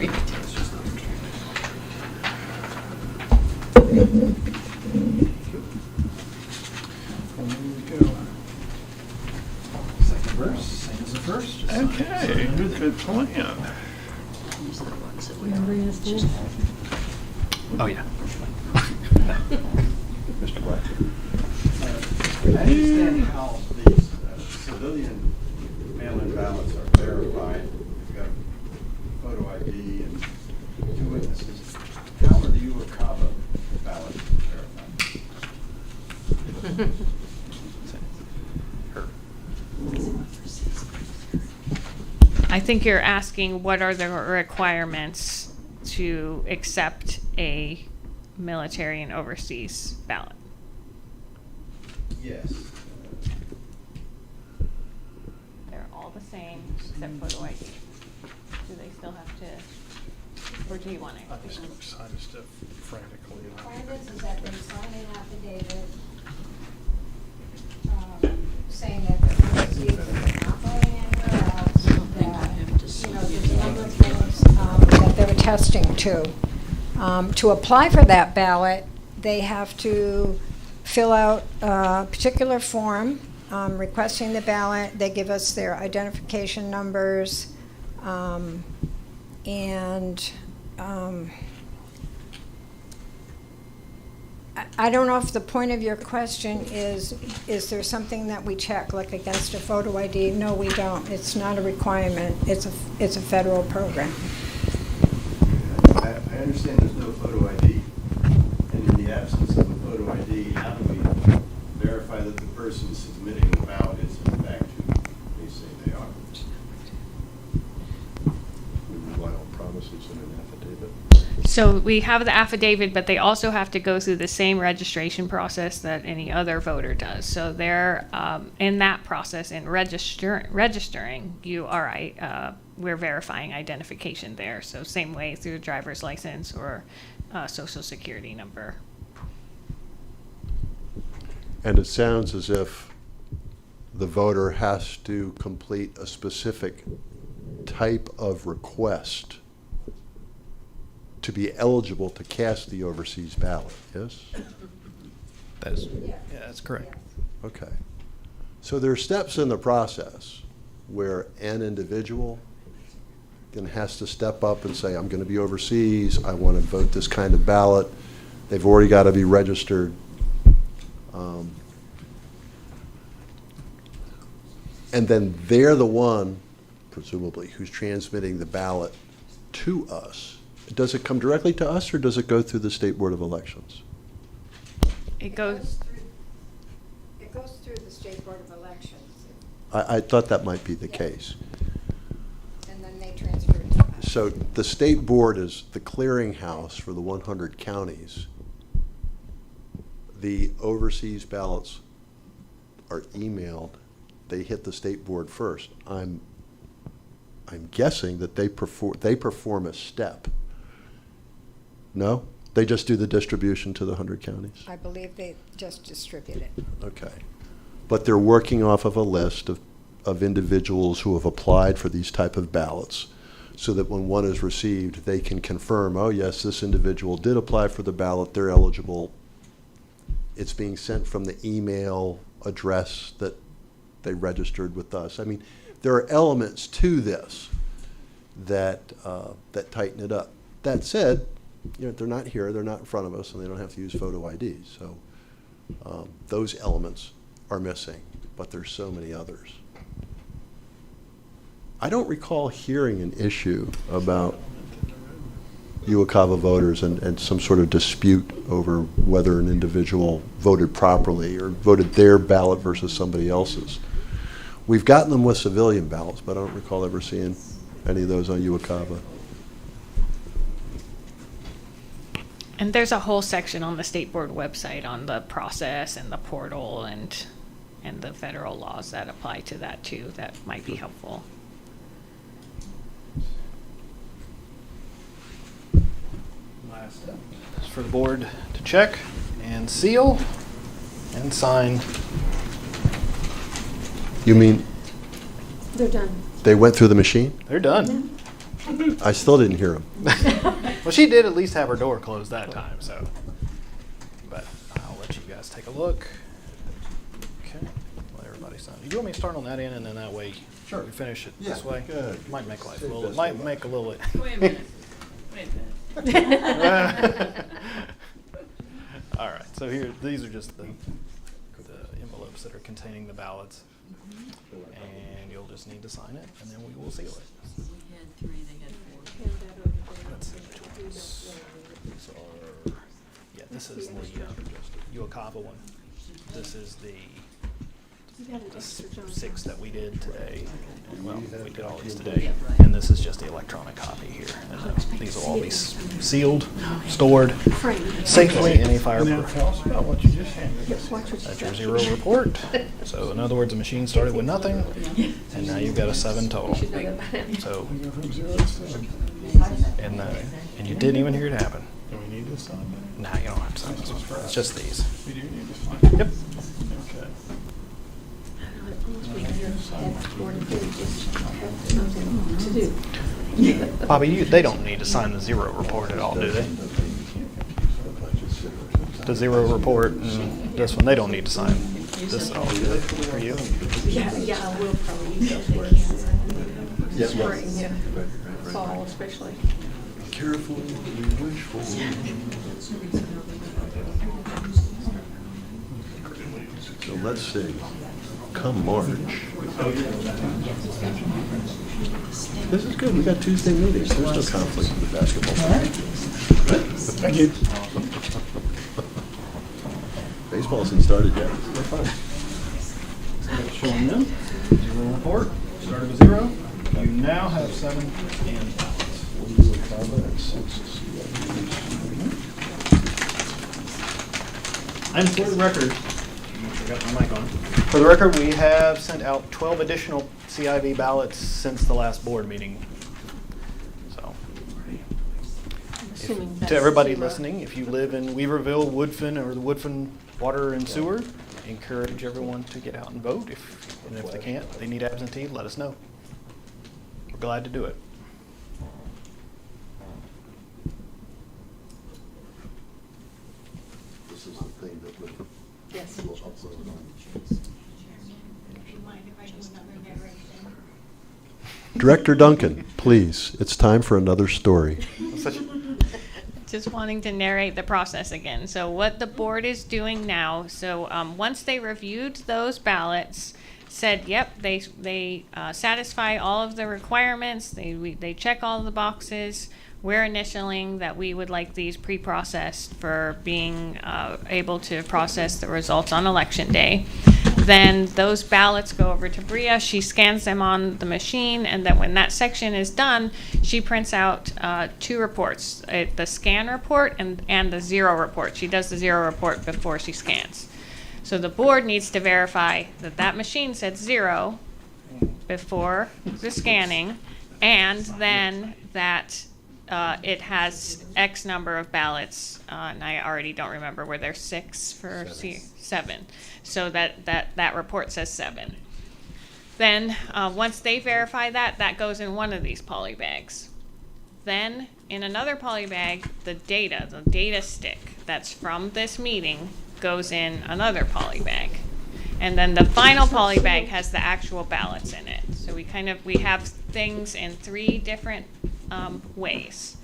And there we go. Second verse, same as the first. just sign it. Okay, good plan. These are the ones that we Oh, yeah. Mr. Black. I understand how these civilian mail-in ballots are verified. You've got photo ID and 2 witnesses. How are the UOCAVA ballots verified? I think you're asking what are the requirements to accept a military and overseas ballot? Yes. They're all the same except photo ID. Do they still have to, or do you want I it? just don't sign stuff frantically. Requirements is that they sign an affidavit, saying that they're overseas, that they're not going anywhere else, Something I have to that, see. you know, there's a number of things that they're attesting to. To apply for that ballot, they have to fill out a particular form requesting the ballot. They give us their identification numbers, and I don't know if the point of your question is there something that we check, like against a photo ID? No, we don't. It's not a requirement. It's a federal program. I understand there's no photo ID. And in the absence of a photo ID, how do we verify that the person submitting the ballot is in fact who they say they are? We rely on promises in an affidavit. So we have the affidavit, but they also have to go through the same registration process that any other voter does. So they're in that process, in registering, you are we're verifying identification there. So same way through a driver's license or social security number. And it sounds as if the voter has to complete a specific type of request to be eligible to cast the overseas ballot, yes? That is, yeah, that's correct. Okay. So there are steps in the process where an individual has to step up and say, I'm going to be overseas, I want to vote this kind of ballot. They've already got to be registered. And then they're the one, presumably, who's transmitting the ballot to us. Does it come directly to us, or does it go through the State Board of Elections? It goes, It goes through the State Board of Elections, I thought that might be the case. and then they transfer it to us. So the State Board is the clearinghouse for the 100 counties. The overseas ballots are emailed. They hit the State Board first. I'm guessing that they perform a step. No? They just do the distribution to the 100 counties? I believe they just distribute it. Okay. But they're working off of a list of individuals who have applied for these type of ballots, so that when one is received, they can confirm, oh yes, this individual did apply for the ballot, they're eligible. It's being sent from the email address that they registered with us. I mean, there are elements to this that tighten it up. That said, they're not here, they're not in front of us, and they don't have to use photo ID. So those elements are missing, but there's so many others. I don't recall hearing an issue about Uwakava voters and some sort of dispute over whether an individual voted properly or voted their ballot versus somebody else's. We've gotten them with civilian ballots, but I don't recall ever seeing any of those on Uwakava. And there's a whole section on the state board website on the process and the portal and the federal laws that apply to that too. That might be helpful. Last step is for the board to check and seal and sign. You mean They're done. they went through the machine? They're done. I still didn't hear them. Well, she did at least have her door closed that time, so. But I'll let you guys take a look. Okay, let everybody sign. Do you want me to start on that end, and then that way Sure. we finish it Yeah, this way? good. Might make life a Save little. this It might one. make a little. Wait a minute. Wait a minute. All right. So here, these are just the envelopes that are containing the ballots, and you'll just need to sign it, and then we will seal it. We had 3, they had 4. Let's see which ones. These are, yeah, this is the Uwakava one. This is the 6 that we did today. Well, we did all these today. And this is just the electronic copy here. And then these will all be sealed, stored safely in a Now fireproof. tell us about what you just handed us. That's your 0 report. So in other words, the machine started with nothing, and now you've got a 7 total. So, We go from 0 to 7. and you didn't even hear it happen. Do we need to sign it? Nah, you don't have to sign this one. It's just these. We do need to sign it. Yep. Okay. Bobby, they don't need to sign the 0 report at all, do they? The 0 report and this one, they don't need to sign this at all, do they? For you? Yeah, I will probably use those spring, yeah, fall especially. Carefully, we wish for. So let's see. Come March. This is good. We got Tuesday meetings. There's no conflict with the basketball. Thank you. Baseball hasn't started yet. They're fun. Showing them, 0 report, started with 0. You now have 7 scanned ballots. And for the record, make sure I got my mic on. For the record, we have sent out 12 additional CIV ballots since the last board meeting. So, Assuming to that's everybody 0. listening, if you live in Weaverville, Woodfin, or the Woodfin Water and Sewer, encourage everyone to get out and vote. And if they can't, they need absentee, let us know. We're glad to do it. This is the thing that we'll Yes. upload on. Director Duncan, please, it's time for another story. Just wanting to narrate the process again. So what the board is doing now, so once they reviewed those ballots, said, yep, they satisfy all of the requirements, they check all of the boxes, we're initialing that we would like these pre-processed for being able to process the results on election day. Then those ballots go over to Bria. She scans them on the machine, and then when that section is done, she prints out 2 reports, the scan report and the 0 report. She does the 0 report before she scans. So the board needs to verify that that machine said 0 before the scanning, and then that it has X number of ballots, and I already don't remember, were there 6 for 7. So that report says 7. Then once they verify that, that goes in one of these poly bags. Then in another poly bag, the data stick that's from this meeting goes in another poly bag. And then the final poly bag has the actual ballots in it. So we have things in 3 different ways,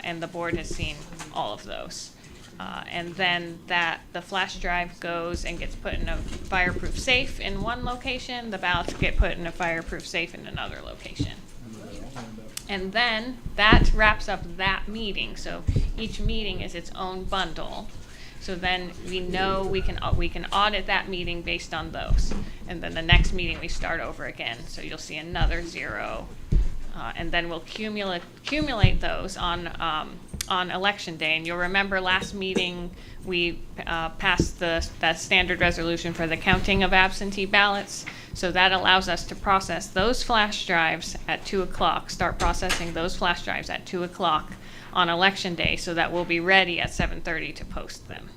and the board has seen all of those. And then the flash drive goes and gets put in a fireproof safe in one location, the ballots get put in a fireproof safe in another location. And then that wraps up that meeting, so each meeting is its own bundle. So then we know we can audit that meeting based on those. And then the next meeting we start over again, so you'll see another 0. And then we'll accumulate those on election day. And you'll remember last meeting we passed that standard resolution for the counting of absentee ballots. So that allows us to process those flash drives at 2 o'clock, start processing those flash drives at 2 o'clock on election day, so that we'll be ready at 7:30 to post them.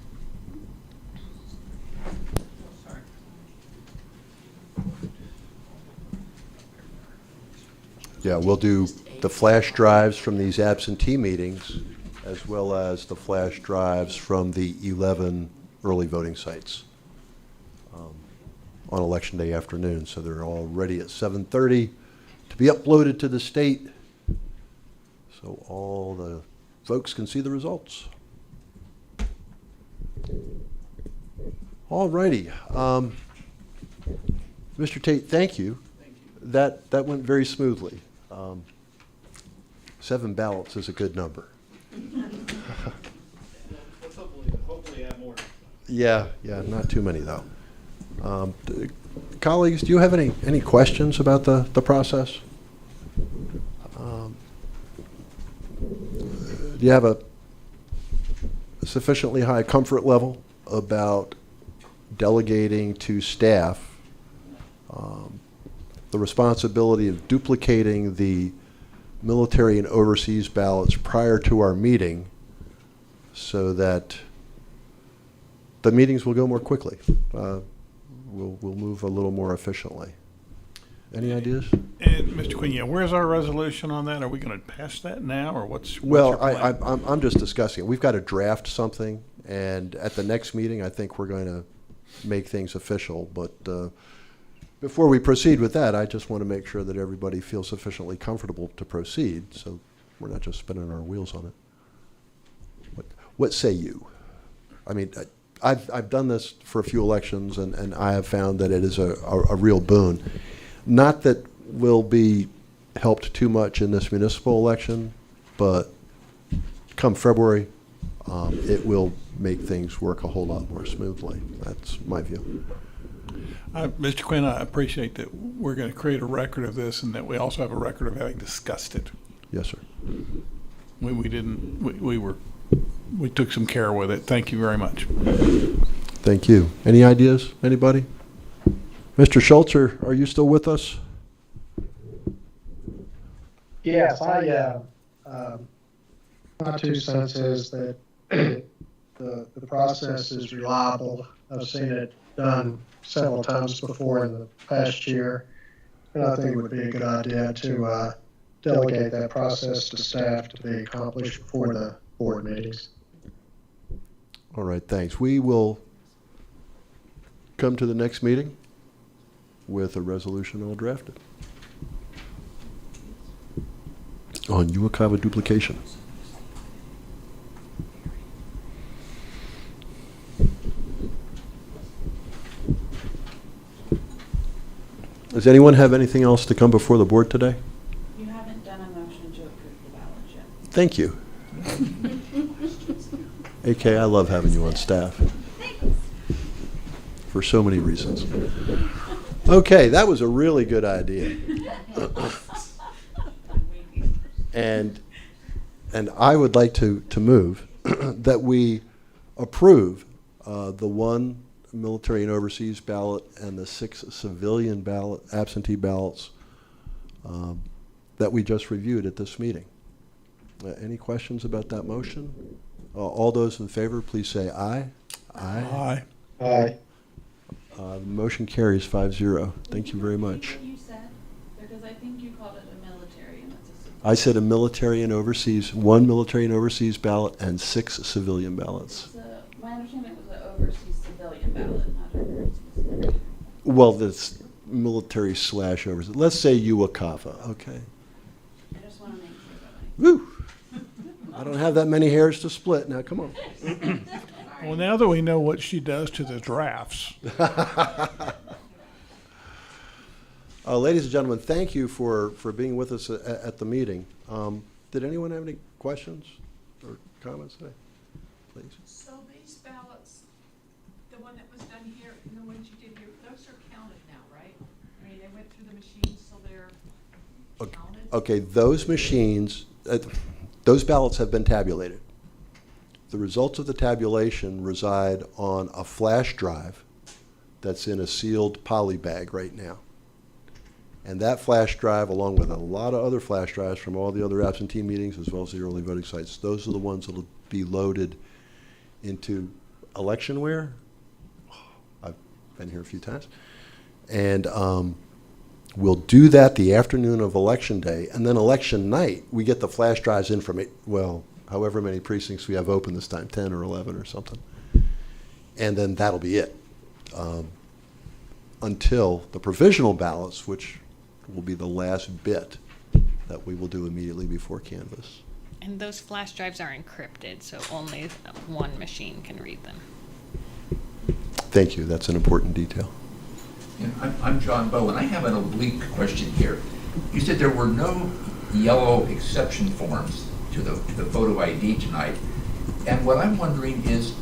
Yeah, we'll do the flash drives from these absentee meetings as well as the flash drives from the 11 early voting sites on Election Day afternoon. So they're all ready at 7:30 to be uploaded to the state so all the folks can see the results. All righty. Mr. Tate, thank you. That went very smoothly. 7 ballots is a good number. Let's hopefully add more. Yeah, not too many though. Colleagues, do you have any questions about the process? Do you have a sufficiently high comfort level about delegating to staff the responsibility of duplicating the military and overseas ballots prior to our meeting so that the meetings will go more quickly? We'll move a little more efficiently. Any ideas? And Mr. Quinn, where's our resolution on that? Are we going to pass that now, or what's Well, your plan? I'm just discussing it. We've got to draft something, and at the next meeting, I think we're going to make things official. But before we proceed with that, I just want to make sure that everybody feels sufficiently comfortable to proceed, so we're not just spinning our wheels on it. What say you? I mean, I've done this for a few elections, and I have found that it is a real boon. Not that we'll be helped too much in this municipal election, but come February, it will make things work a whole lot more smoothly. That's my view. Mr. Quinn, I appreciate that we're going to create a record of this, and that we also have a record of having discussed it. Yes, sir. We took some care with it. Thank you very much. Thank you. Any ideas? Anybody? Mr. Schultz, are you still with us? Yes, my 2 cents is that the process is reliable. I've seen it done several times before in the past year, and I think it would be a good idea to delegate that process to staff to be accomplished before the board meetings. All right, thanks. We will come to the next meeting with a resolution all drafted on Uwakawa duplication. Does anyone have anything else to come before the board today? You haven't done a motion to approve the ballot yet. Thank you. AK, I love having you on staff for so many reasons. Okay, that was a really good idea. And I would like to move that we approve the 1 military and overseas ballot and the 6 civilian absentee ballots that we just reviewed at this meeting. Any questions about that motion? All those in favor, please say aye. Aye. Aye. The motion carries 5-0. Thank you very much. What you said, because I think you called it a military, and that's a. I said a military and overseas, 1 military and overseas ballot and 6 civilian ballots. My understanding was an overseas civilian ballot, not an overseas. Well, military slash overs. Let's say Uwakafa, okay? I just want to make sure that Woo! I don't have that many hairs to split. Now, come on. Well, now that we know what she does to the drafts, Ladies and gentlemen, thank you for being with us at the meeting. Did anyone have any questions or comments today? Please. So these ballots, the one that was done here and the ones you did here, those are counted now, right? I mean, they went through the machines, so they're counted? Okay, those machines, those ballots have been tabulated. The results of the tabulation reside on a flash drive that's in a sealed poly bag right now. And that flash drive, along with a lot of other flash drives from all the other absentee meetings as well as the early voting sites, those are the ones that will be loaded into Electionware. I've been here a few times. And we'll do that the afternoon of Election Day. And then election night, we get the flash drives in from, however many precincts we have open this time, 10 or 11 or something. And then that'll be it. Until the provisional ballots, which will be the last bit that we will do immediately before canvass. And those flash drives are encrypted, so only one machine can read them. Thank you. That's an important detail. Yeah, I'm John Bowen. I have an oblique question here. You said there were no yellow exception forms to the photo ID tonight. And what I'm wondering is,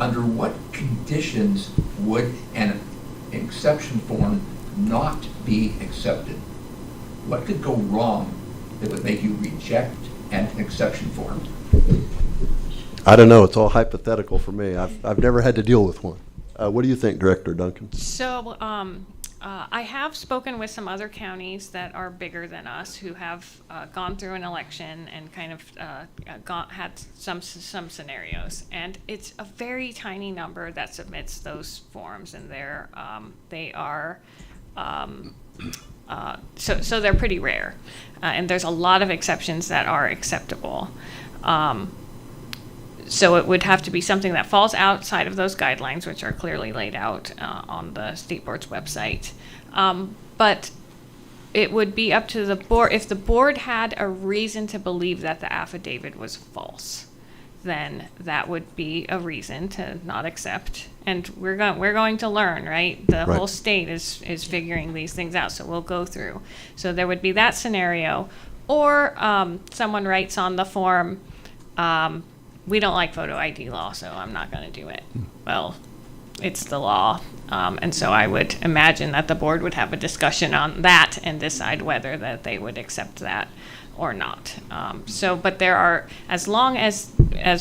under what conditions would an exception form not be accepted? What could go wrong that would make you reject an exception form? I don't know. It's all hypothetical for me. I've never had to deal with one. What do you think, Director Duncan? So I have spoken with some other counties that are bigger than us who have gone through an election and kind of had some scenarios, and it's a very tiny number that submits those forms, and they are so they're pretty rare, and there's a lot of exceptions that are acceptable. So it would have to be something that falls outside of those guidelines, which are clearly laid out on the state board's website. But it would be up to the board. If the board had a reason to believe that the affidavit was false, then that would be a reason to not accept. And we're going to learn, right? The Right. whole state is figuring these things out, so we'll go through. So there would be that scenario, or someone writes on the form, we don't like photo ID law, so I'm not going to do it. Well, it's the law. And so I would imagine that the board would have a discussion on that and decide whether that they would accept that or not. But there are, as long as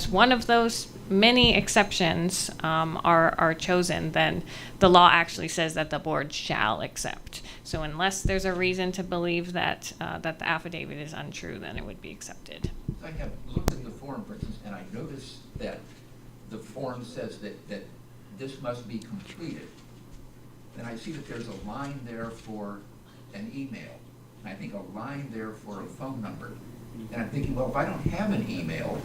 one of those many exceptions are chosen, then the law actually says that the board shall accept. So unless there's a reason to believe that the affidavit is untrue, then it would be accepted. I have looked at the form, for instance, and I noticed that the form says that this must be completed. And I see that there's a line there for an email, and I think a line there for a phone number. And I'm thinking, well, if I don't have an email,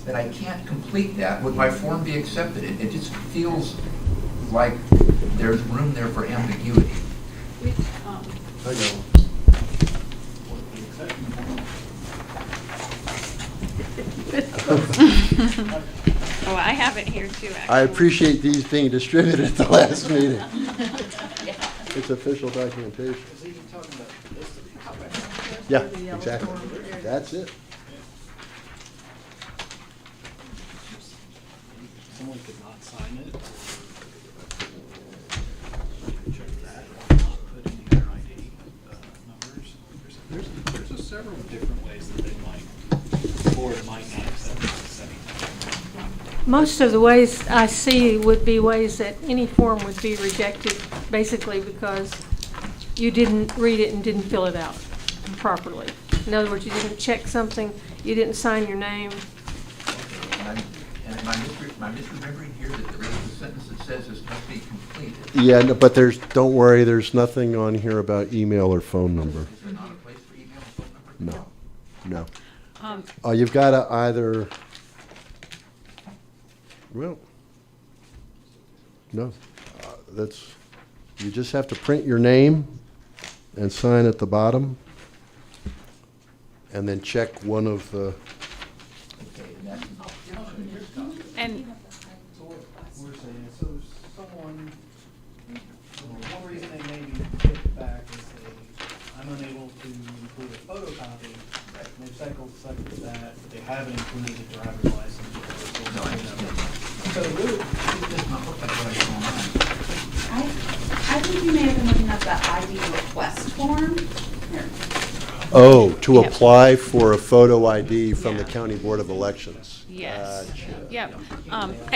then I can't complete that. Would my form be accepted? It just feels like there's room there for ambiguity. Oh, I have it here too, actually. I appreciate these being distributed at the last meeting. It's official documentation. Yeah, exactly. That's it. Someone could not sign it. Check that, or not put in their ID numbers. There's several different ways that the board might not accept this anything. Most of the ways I see would be ways that any form would be rejected, basically because you didn't read it and didn't fill it out properly. In other words, you didn't check something, you didn't sign your name. And am I misremembering here that there is a sentence that says this must be completed? Yeah, no, but don't worry, there's nothing on here about email or phone number. Is there not a place for email and phone number? No. You've got to either, well, no, You just have to print your name and sign at the bottom, and then check one of the, Okay, and that's, And So what we're saying is, so someone, for one reason they maybe hit back and say, I'm unable to include a photocopy, motorcycle such as that, but they haven't included the driver's license. or the social no, I security understand. number. So Lou, It's just not looking right online. I think you may have been looking at the ID request form. Here. oh, to Yep. apply for a photo ID from the Yeah. County Board of Elections. yes, Gotcha. yep.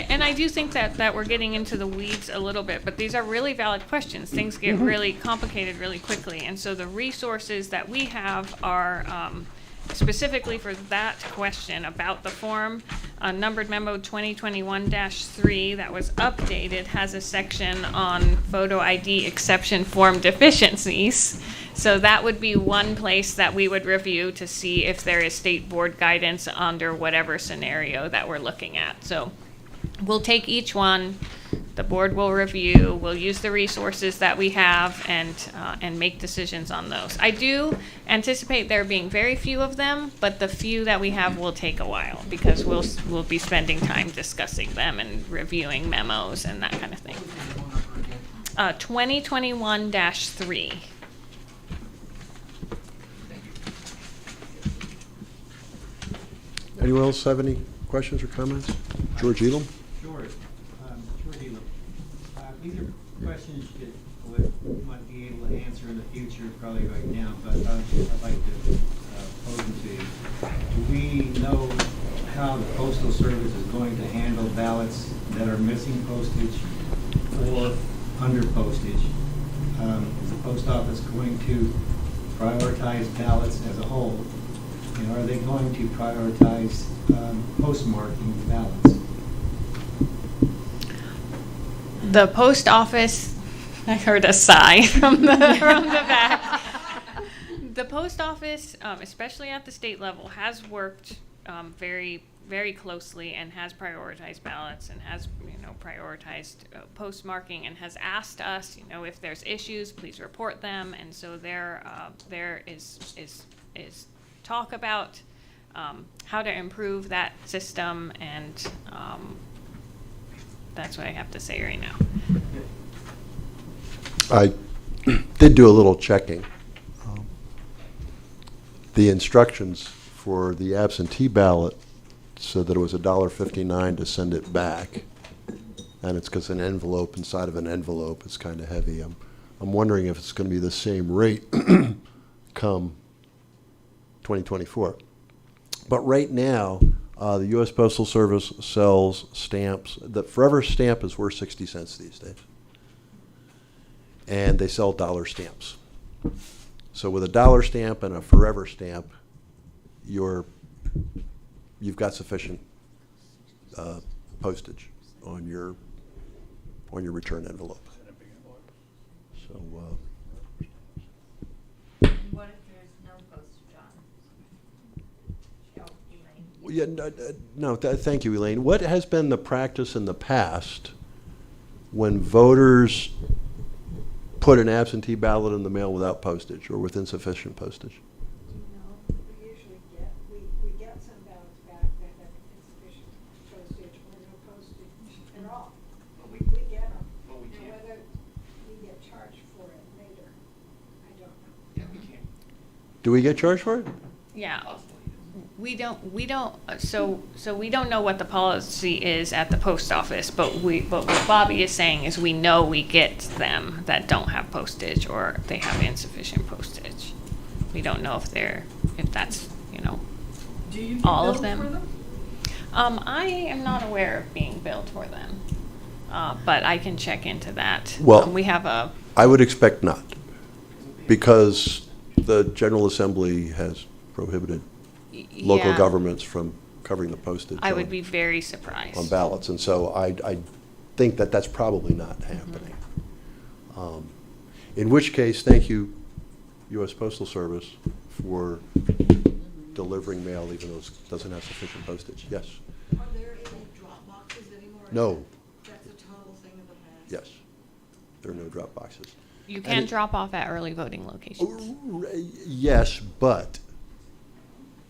And I do think that we're getting into the weeds a little bit, but these are really valid questions. Things get really complicated really quickly, and so the resources that we have are specifically for that question about the form. Numbered memo 2021-3 that was updated has a section on photo ID exception form deficiencies. So that would be one place that we would review to see if there is state board guidance under whatever scenario that we're looking at. So we'll take each one, the board will review, we'll use the resources that we have and make decisions on those. I do anticipate there being very few of them, but the few that we have will take a while because we'll be spending time discussing them and reviewing memos and that kind of thing. 2021-3. Anyone else have any questions or comments? George Elam? Sure. George Elam. These are questions that we might be able to answer in the future, probably right now, but I'd like to pose them to you. Do we know how the Postal Service is going to handle ballots that are missing postage or under postage? Is the post office going to prioritize ballots as a whole? And are they going to prioritize postmarking ballots? The post office, I heard a sigh from the back. The post office, especially at the state level, has worked very, very closely and has prioritized ballots and has, prioritized postmarking and has asked us, if there's issues, please report them. And so there is talk about how to improve that system, and that's what I have to say right now. I did do a little checking. The instructions for the absentee ballot said that it was $1.59 to send it back, and it's because an envelope inside of an envelope is kind of heavy. I'm wondering if it's going to be the same rate come 2024. But right now, the U.S. Postal Service sells stamps. The Forever stamp is worth 60 cents these days. And they sell dollar stamps. So with a dollar stamp and a Forever stamp, you've got sufficient postage on your return envelope. So What if there's no postage on? yeah, thank you, Elaine. What has been the practice in the past when voters put an absentee ballot in the mail without postage or with insufficient postage? We usually get some ballots back that have insufficient postage or no postage at all. We get them. But we Now, can't. whether we get charged for it later, I don't know. Yeah, we can't. Do we get charged for it? Yeah. We don't, so we don't know what the policy is at the post office, but what Bobby is saying is we know we get them that don't have postage or they have insufficient postage. We don't know if that's, Do you get all of billed them. for them? I am not aware of being billed for them, but I can check into that. Well, We have a, I would expect not, because the General Assembly has prohibited local yeah, governments from covering the postage I would on- be very surprised. on ballots, and so I think that that's probably not happening. In which case, thank you, U.S. Postal Service, for delivering mail even though it doesn't have sufficient postage. Yes? Are there any drop boxes anymore? No. That's a total thing of the past. Yes. there are no drop boxes. You And can it- drop off at early voting locations. Yes, but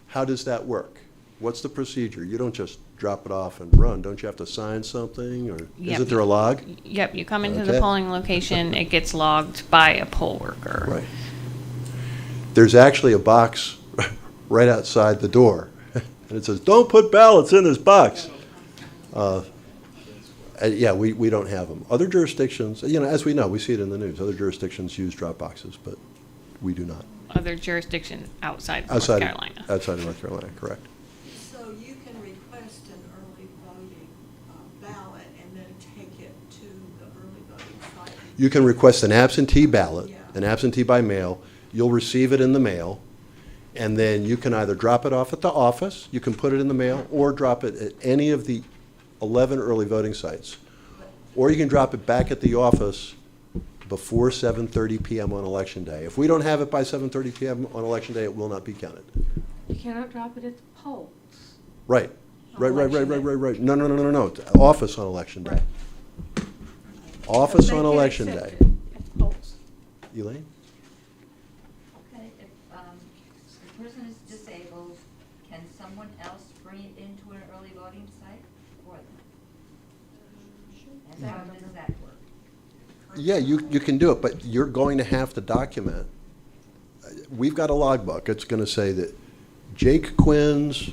how does that work? What's the procedure? You don't just drop it off and run. Don't you have to sign something, or Yep. isn't there a log? Yep, you come into Okay. the polling location, it gets logged by a poll worker. Right. There's actually a box right outside the door, and it says, "Don't put ballots in this box." Yeah, we don't have them. Other jurisdictions, as we know, we see it in the news, other jurisdictions use drop boxes, but we do not. Other jurisdiction outside of North Outside of- Carolina. Outside of North Carolina, correct. So you can request an early voting ballot and then take it to the early voting site? You can request an absentee ballot, an absentee by mail. You'll receive it in the mail, and then you can either drop it off at the office, you can put it in the mail, or drop it at any of the 11 early voting sites. Or you can drop it back at the office before 7:30 PM on Election Day. If we don't have it by 7:30 PM on Election Day, it will not be counted. You cannot drop it at the polls. Right. Right. No. Office on Election Day. Office on Election Day. Elaine? Okay, if the person is disabled, can someone else bring it into an early voting site for them? And how does that work? Yeah, you can do it, but you're going to have to document. We've got a logbook. It's going to say that Jake Quinn's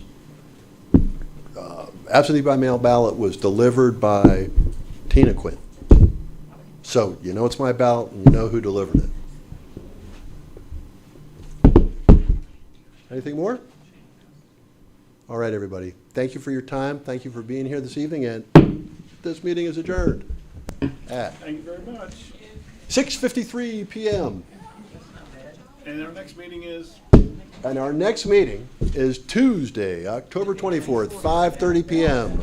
absentee by mail ballot was delivered by Tina Quinn. So you know it's my ballot and you know who delivered it. Anything more? All right, everybody. Thank you for your time. Thank you for being here this evening, and this meeting is adjourned at Thank you very much. 6:53 PM. And our next meeting is? And our next meeting is Tuesday, October 24th, 5:30 PM,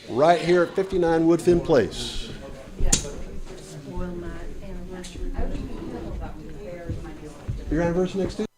right here at 59 Woodfin Place. Your anniversary next Tuesday?